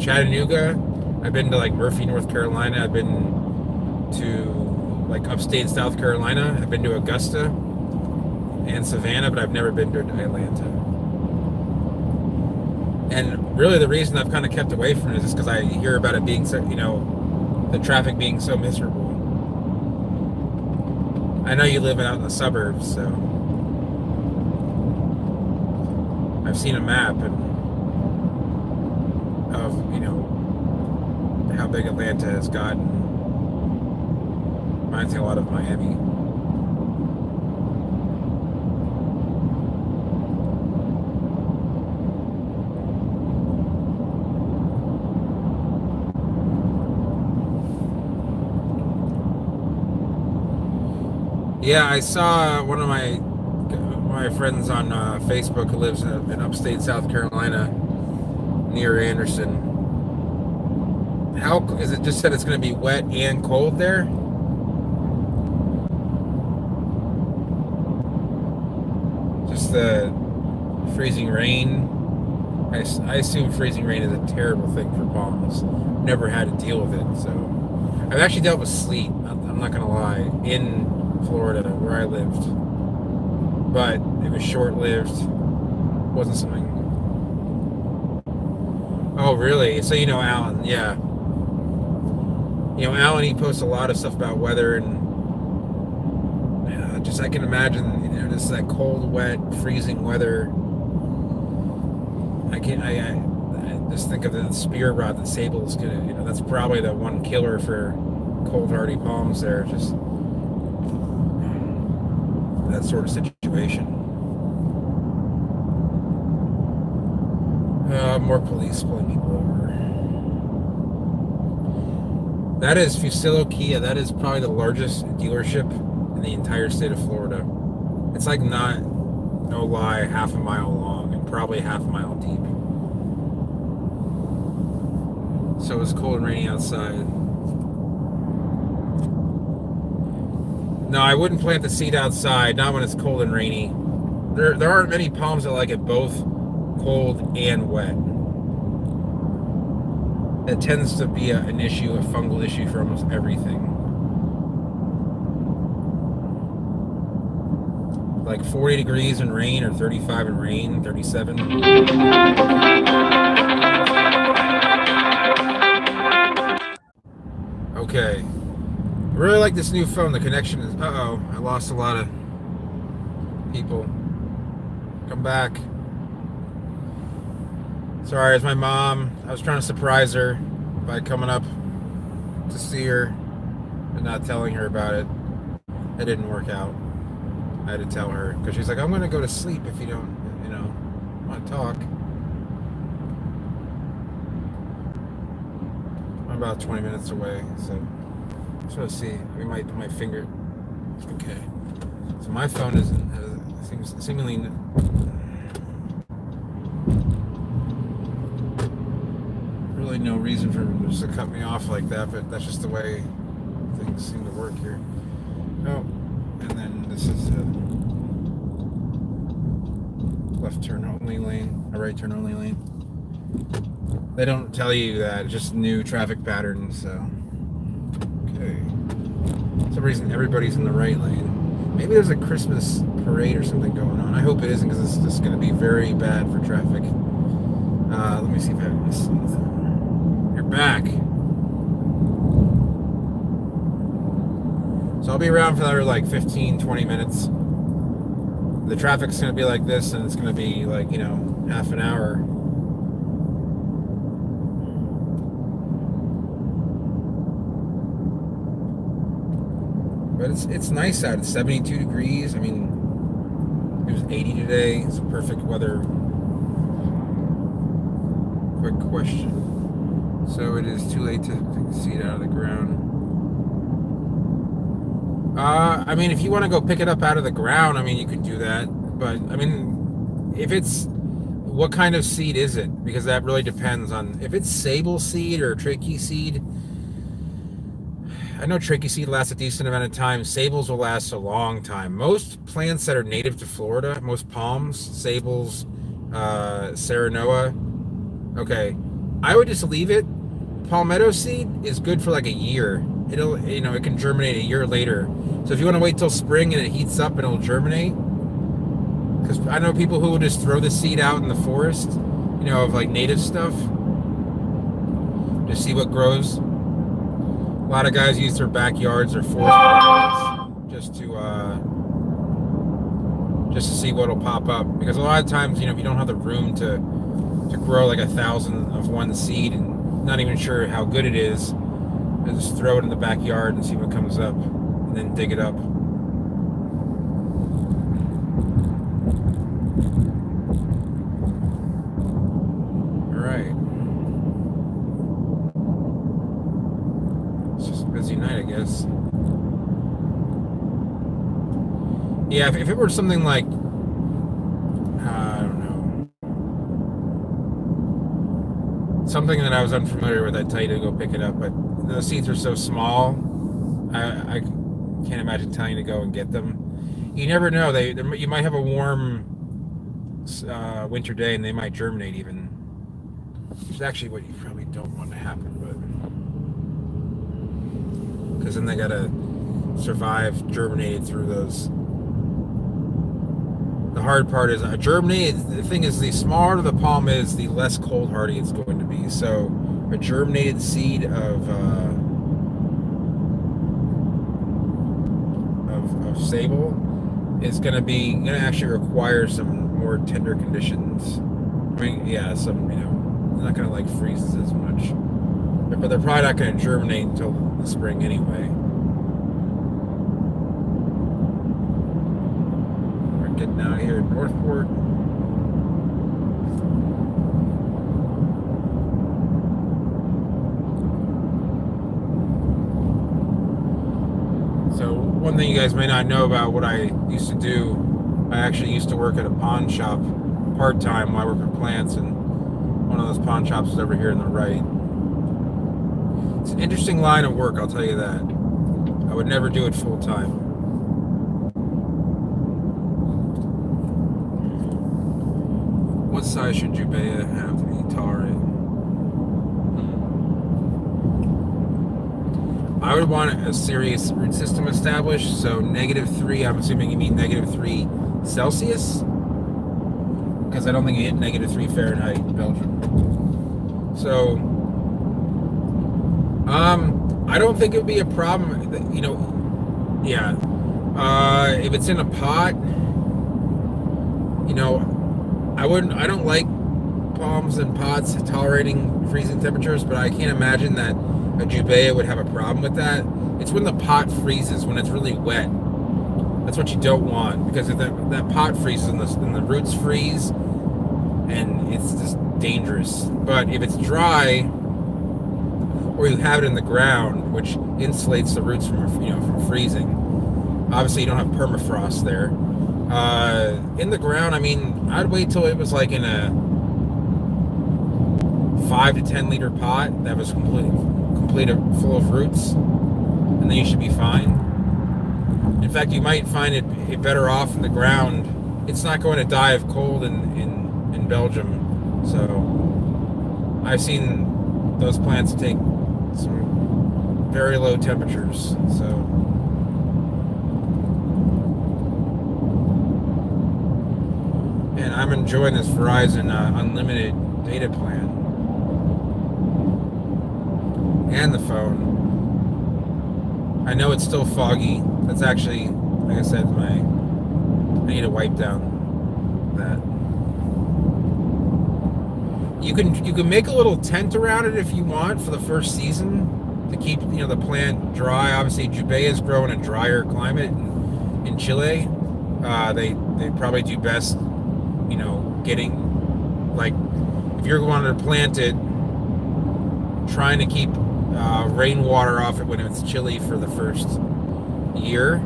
Chattanooga. I've been to like Murphy, North Carolina. I've been to like upstate South Carolina. I've been to Augusta and Savannah, but I've never been to Atlanta. And really the reason I've kind of kept away from it is because I hear about it being so, the traffic being so miserable. I know you live out in the suburbs, so I've seen a map of how big Atlanta has gotten. Reminds me a lot of Miami. Yeah, I saw one of my friends on Facebook who lives in upstate South Carolina near Anderson. How is it? Just said it's going to be wet and cold there. Just the freezing rain. I assume freezing rain is a terrible thing for palms. Never had to deal with it, so I've actually dealt with sleet. I'm not going to lie, in Florida where I lived, but it was short-lived. Wasn't something. Oh, really? So Alan? Yeah. Alan, he posts a lot of stuff about weather, and just I can imagine, just that cold, wet, freezing weather. I just think of the spear rot that Sable's gonna. That's probably the one killer for cold hardy palms there. Just that sort of situation. More police pulling people over. That is Fusillo Kia. That is probably the largest dealership in the entire state of Florida. It's like no lie, half a mile long and probably half a mile deep. So it's cold and rainy outside. No, I wouldn't plant the seed outside, not when it's cold and rainy. There aren't many palms that like it both cold and wet. That tends to be an issue, a fungal issue for almost everything. Like 40 degrees in rain, or 35 in rain, 37. Okay. I really like this new phone. The connection is... Uh-oh. I lost a lot of people. Come back. Sorry, it's my mom. I was trying to surprise her by coming up to see her and not telling her about it. It didn't work out. I had to tell her because she's like, I'm going to go to sleep if you don't, want to talk. I'm about 20 minutes away, so just want to see. We might put my finger. Okay. So my phone seems seemingly. Really no reason for them just to cut me off like that, but that's just the way things seem to work here. Oh, and then this is a left turn only lane, a right turn only lane. They don't tell you that, it's just new traffic patterns, so. Okay. For some reason, everybody's in the right lane. Maybe there's a Christmas parade or something going on. I hope it isn't, because it's just going to be very bad for traffic. Let me see if I missed anything. You're back. So I'll be around for another like 15, 20 minutes. The traffic's going to be like this, and it's going to be like, half an hour. But it's nice out. It's 72 degrees. I mean, it was 80 today. It's perfect weather. Quick question. So it is too late to take the seed out of the ground. I mean, if you want to go pick it up out of the ground, I mean, you could do that. But, I mean, what kind of seed is it? Because that really depends on, if it's sable seed or tricky seed. I know tricky seed lasts a decent amount of time. Sables will last a long time. Most plants that are native to Florida, most palms, sables, Serenoa, okay, I would just leave it. Palmetto seed is good for like a year. It can germinate a year later. So if you want to wait till spring and it heats up and it'll germinate, because I know people who will just throw the seed out in the forest, of like native stuff, just see what grows. A lot of guys use their backyards or forest gardens just to see what'll pop up. Because a lot of times, if you don't have the room to grow like 1,000 of one seed and not even sure how good it is, just throw it in the backyard and see what comes up, and then dig it up. All right. It's just a busy night, I guess. Yeah, if it were something like, I don't know, something that I was unfamiliar with, I'd tell you to go pick it up. But the seeds are so small, I can't imagine telling you to go and get them. You never know. You might have a warm winter day, and they might germinate even. Which is actually what you probably don't want to happen, but because then they gotta survive germinated through those. The hard part is germinated. The thing is, the smaller the palm is, the less cold hardy it's going to be. So a germinated seed of sable is going to actually require some more tender conditions. I mean, yeah, they're not going to like freezes as much, but they're probably not going to germinate until the spring anyway. We're getting out here in Northport. So one thing you guys may not know about what I used to do, I actually used to work at a pawn shop part-time while I worked with plants, and one of those pawn shops is over here on the right. It's an interesting line of work, I'll tell you that. I would never do it full-time. What size should Jubea have to be tolerated? I would want a serious root system established. So -3, I'm assuming you mean -3 Celsius, because I don't think you hit -3 Fahrenheit in Belgium. So, I don't think it would be a problem. Yeah. If it's in a pot, I don't like palms and pots tolerating freezing temperatures, but I can't imagine that a Jubea would have a problem with that. It's when the pot freezes, when it's really wet. That's what you don't want, because if that pot freezes and the roots freeze, and it's just dangerous. But if it's dry, or you have it in the ground, which insulates the roots from freezing. Obviously, you don't have permafrost there. In the ground, I mean, I'd wait till it was like in a 5 to 10 liter pot that was complete full of roots, and then you should be fine. In fact, you might find it better off in the ground. It's not going to die of cold in Belgium, so I've seen those plants take some very low temperatures. So. And I'm enjoying this Verizon unlimited data plan. And the phone. I know it's still foggy. That's actually, like I said, I need to wipe down that. You can make a little tent around it if you want for the first season to keep the plant dry. Obviously, Jubeias grow in a drier climate in Chile. They probably do best, getting like if you're going to plant it, trying to keep rainwater off it when it's chilly for the first year,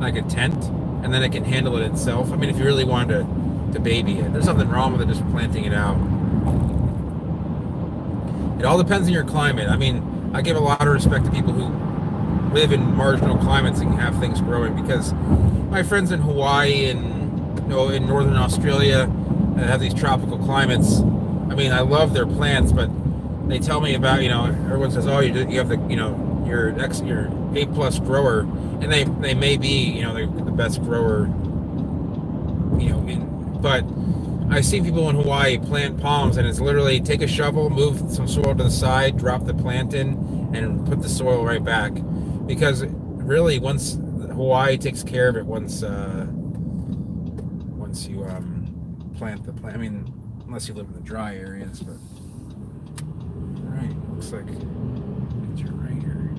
like a tent, and then it can handle it itself. I mean, if you really wanted to baby it, there's nothing wrong with it just planting it out. It all depends on your climate. I mean, I give a lot of respect to people who live in marginal climates and have things growing, because my friends in Hawaii and in northern Australia that have these tropical climates, I mean, I love their plants, but they tell me about, everyone says, oh, you have the, your A+ grower, and they may be, they're the best grower, but I've seen people in Hawaii plant palms, and it's literally take a shovel, move some soil to the side, drop the plant in, and put the soil right back. Because really, once Hawaii takes care of it, once you plant the plant. I mean, unless you live in the dry areas, but all right, looks like it's right here.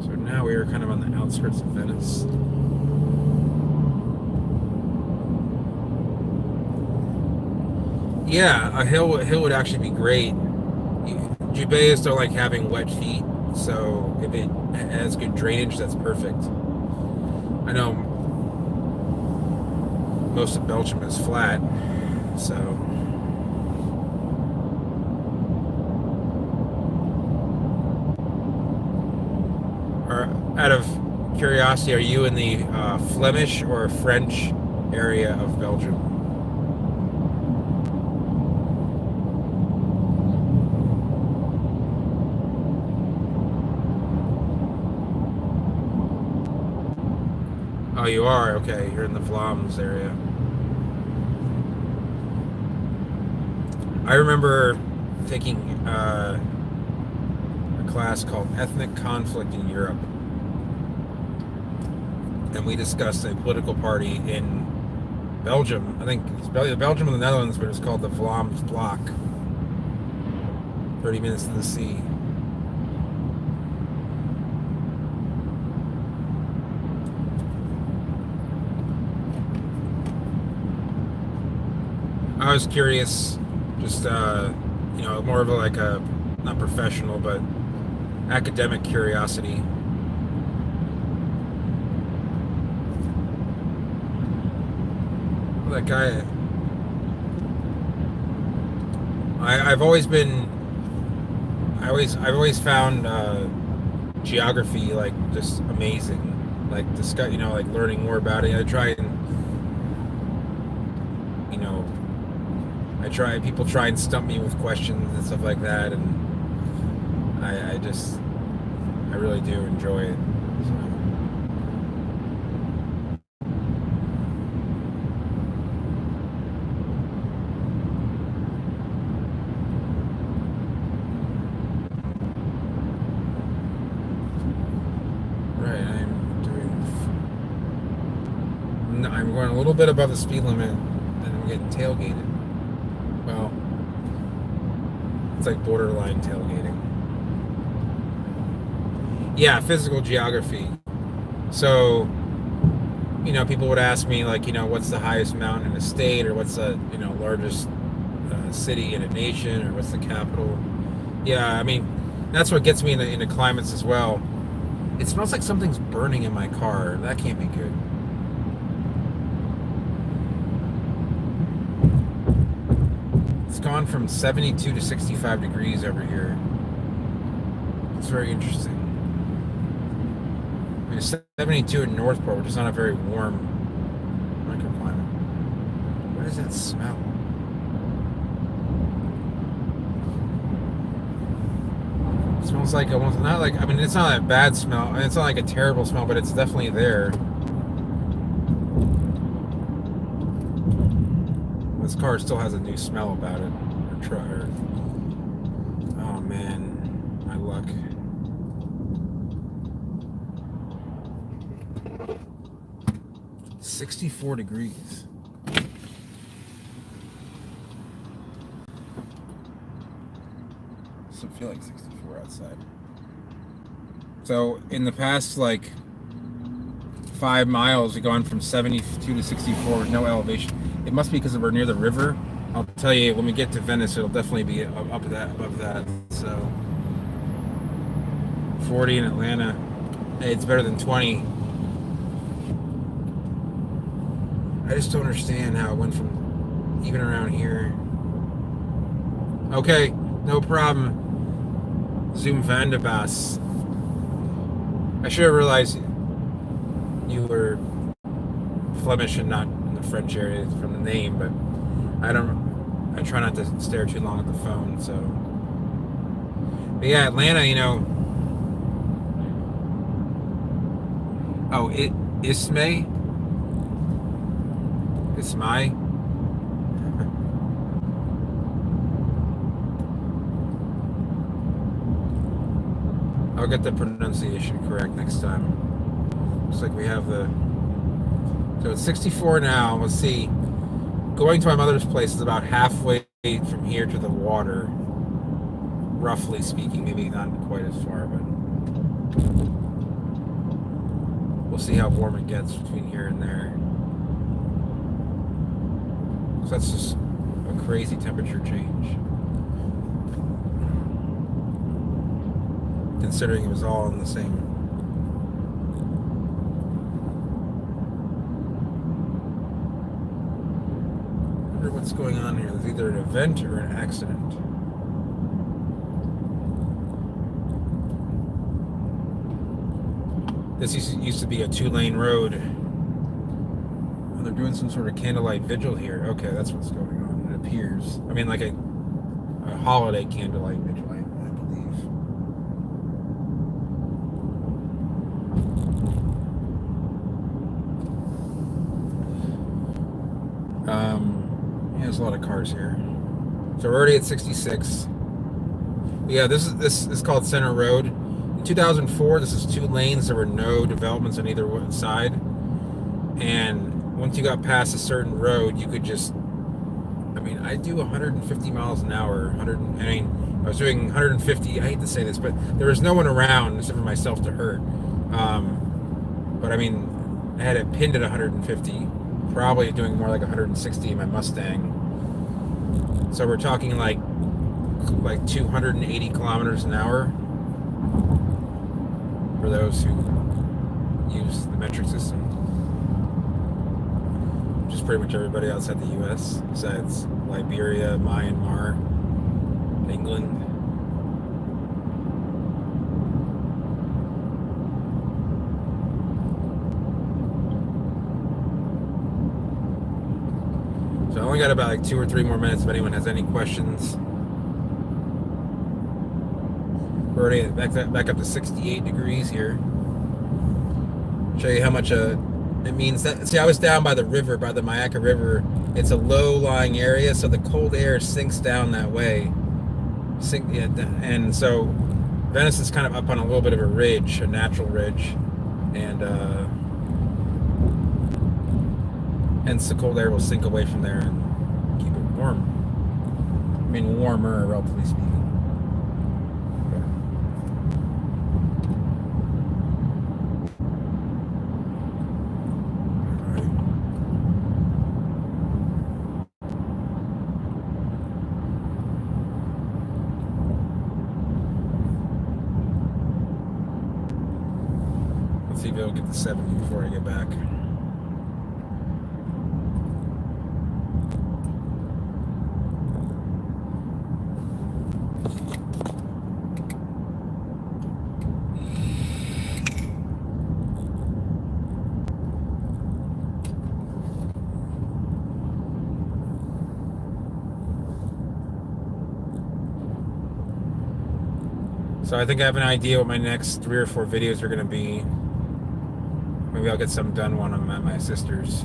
So now we are kind of on the outskirts of Venice. Yeah, a hill would actually be great. Jubeias don't like having wet feet, so if it has good drainage, that's perfect. I know most of Belgium is flat, so out of curiosity, are you in the Flemish or French area of Belgium? Oh, you are? Okay, you're in the Vlaams area. I remember taking a class called Ethnic Conflict in Europe, and we discussed a political party in Belgium. I think it's Belgium and the Netherlands, but it's called the Vlaams Bloc. 30 minutes to the sea. I was curious, just more of a not professional but academic curiosity. That guy, I've always found geography just amazing. Learning more about it. People try and stump me with questions and stuff like that, and I really do enjoy it. So. Right, I'm going a little bit above the speed limit, and I'm getting tailgated. Well, it's like borderline tailgating. Yeah, physical geography. So, people would ask me what's the highest mountain in a state, or what's the largest city in a nation, or what's the capital. Yeah, I mean, that's what gets me into climates as well. It smells like something's burning in my car. That can't be good. It's gone from 72 to 65 degrees over here. It's very interesting. I mean, it's 72 in Northport, which is not a very warm microclimate. What does that smell? It smells like almost not like, I mean, it's not a bad smell. I mean, it's not like a terrible smell, but it's definitely there. This car still has a new smell about it. Oh man, my luck. 64 degrees. Doesn't feel like 64 outside. So in the past like 5 miles, we've gone from 72 to 64 with no elevation. It must be because we're near the river. I'll tell you, when we get to Venice, it'll definitely be above that. So 40 in Atlanta. Hey, it's better than 20. I just don't understand how it went from even around here. Okay, no problem. Zoom van de Bas. I should have realized you were Flemish and not in the French area from the name, but I try not to stare too long at the phone, so. But yeah, Atlanta, you know. Oh, Ismay? Ismay? I'll get the pronunciation correct next time. Looks like we have the... So it's 64 now. Let's see. Going to my mother's place is about halfway from here to the water. Roughly speaking. Maybe not quite as far, but... We'll see how warm it gets between here and there. So that's just a crazy temperature change. Considering it was all in the same. I wonder what's going on here. There's either an event or an accident. This used to be a 2-lane road. Oh, they're doing some sort of candlelight vigil here. Okay, that's what's going on. It appears. I mean, like a holiday candlelight vigil, I believe. Yeah, there's a lot of cars here. So we're already at 66. Yeah, this is called Center Road. In 2004, this is 2 lanes. There were no developments on either side. And once you got past a certain road, you could just... I mean, I do 150 miles an hour. I was doing 150. I hate to say this, but there was no one around except for myself to hurt. But I mean, I had it pinned at 150. Probably doing more like 160 in my Mustang. So we're talking like 280 kilometers an hour for those who use the metric system, which is pretty much everybody outside the U.S. besides Liberia, Myanmar, England. So I only got about like 2 or 3 more minutes if anyone has any questions. We're already back up to 68 degrees here. Show you how much it means. See, I was down by the river, by the Mayaca River. It's a low-lying area, so the cold air sinks down that way. And so Venice is kind of up on a little bit of a ridge, a natural ridge, and hence the cold air will sink away from there and keep it warm. I mean, warmer, relatively speaking. See if it'll get to 70 before I get back. So I think I have an idea what my next 3 or 4 videos are going to be. Maybe I'll get some done when I'm at my sister's.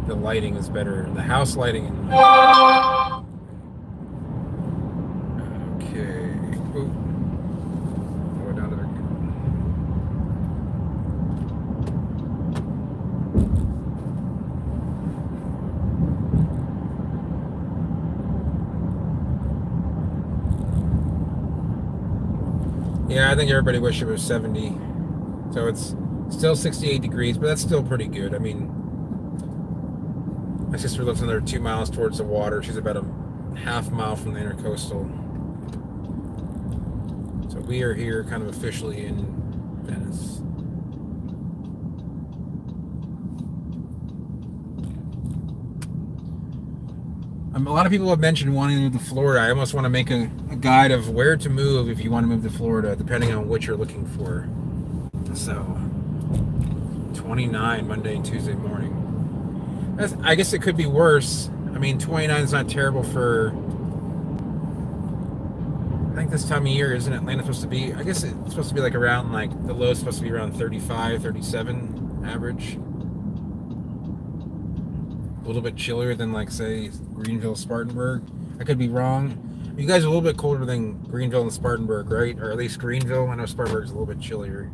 The lighting is better. The house lighting. Okay. Ooh. Go down to the... Yeah, I think everybody wished it was 70. So it's still 68 degrees, but that's still pretty good. I mean, my sister lives another 2 miles towards the water. She's about a half mile from the intercoastal. So we are here kind of officially in Venice. A lot of people have mentioned wanting to move to Florida. I almost want to make a guide of where to move if you want to move to Florida, depending on what you're looking for. So, 29 Monday and Tuesday morning. I guess it could be worse. I mean, 29 is not terrible for. I think this time of year, isn't Atlanta supposed to be? I guess it's supposed to be like around, like, the low is supposed to be around 35, 37 average. A little bit chillier than, like, say, Greenville, Spartanburg. I could be wrong. You guys are a little bit colder than Greenville and Spartanburg, right? Or at least Greenville. I know Spartanburg's a little bit chillier.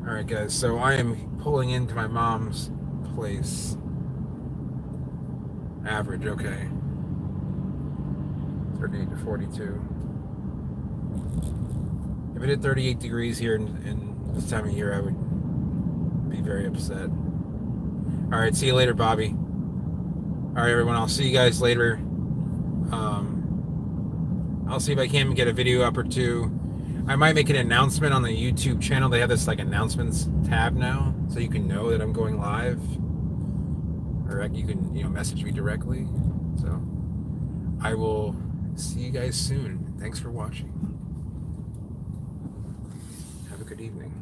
Alright, guys, so I am pulling into my mom's place. Average, okay. 38 to 42. If it hit 38 degrees here in this time of year, I would be very upset. Alright, see you later, Bobby. Alright, everyone, I'll see you guys later. I'll see if I can get a video up or two. I might make an announcement on the YouTube channel. They have this, like, announcements tab now, so you can know that I'm going live. Or you can, message me directly. So I will see you guys soon. Thanks for watching. Have a good evening.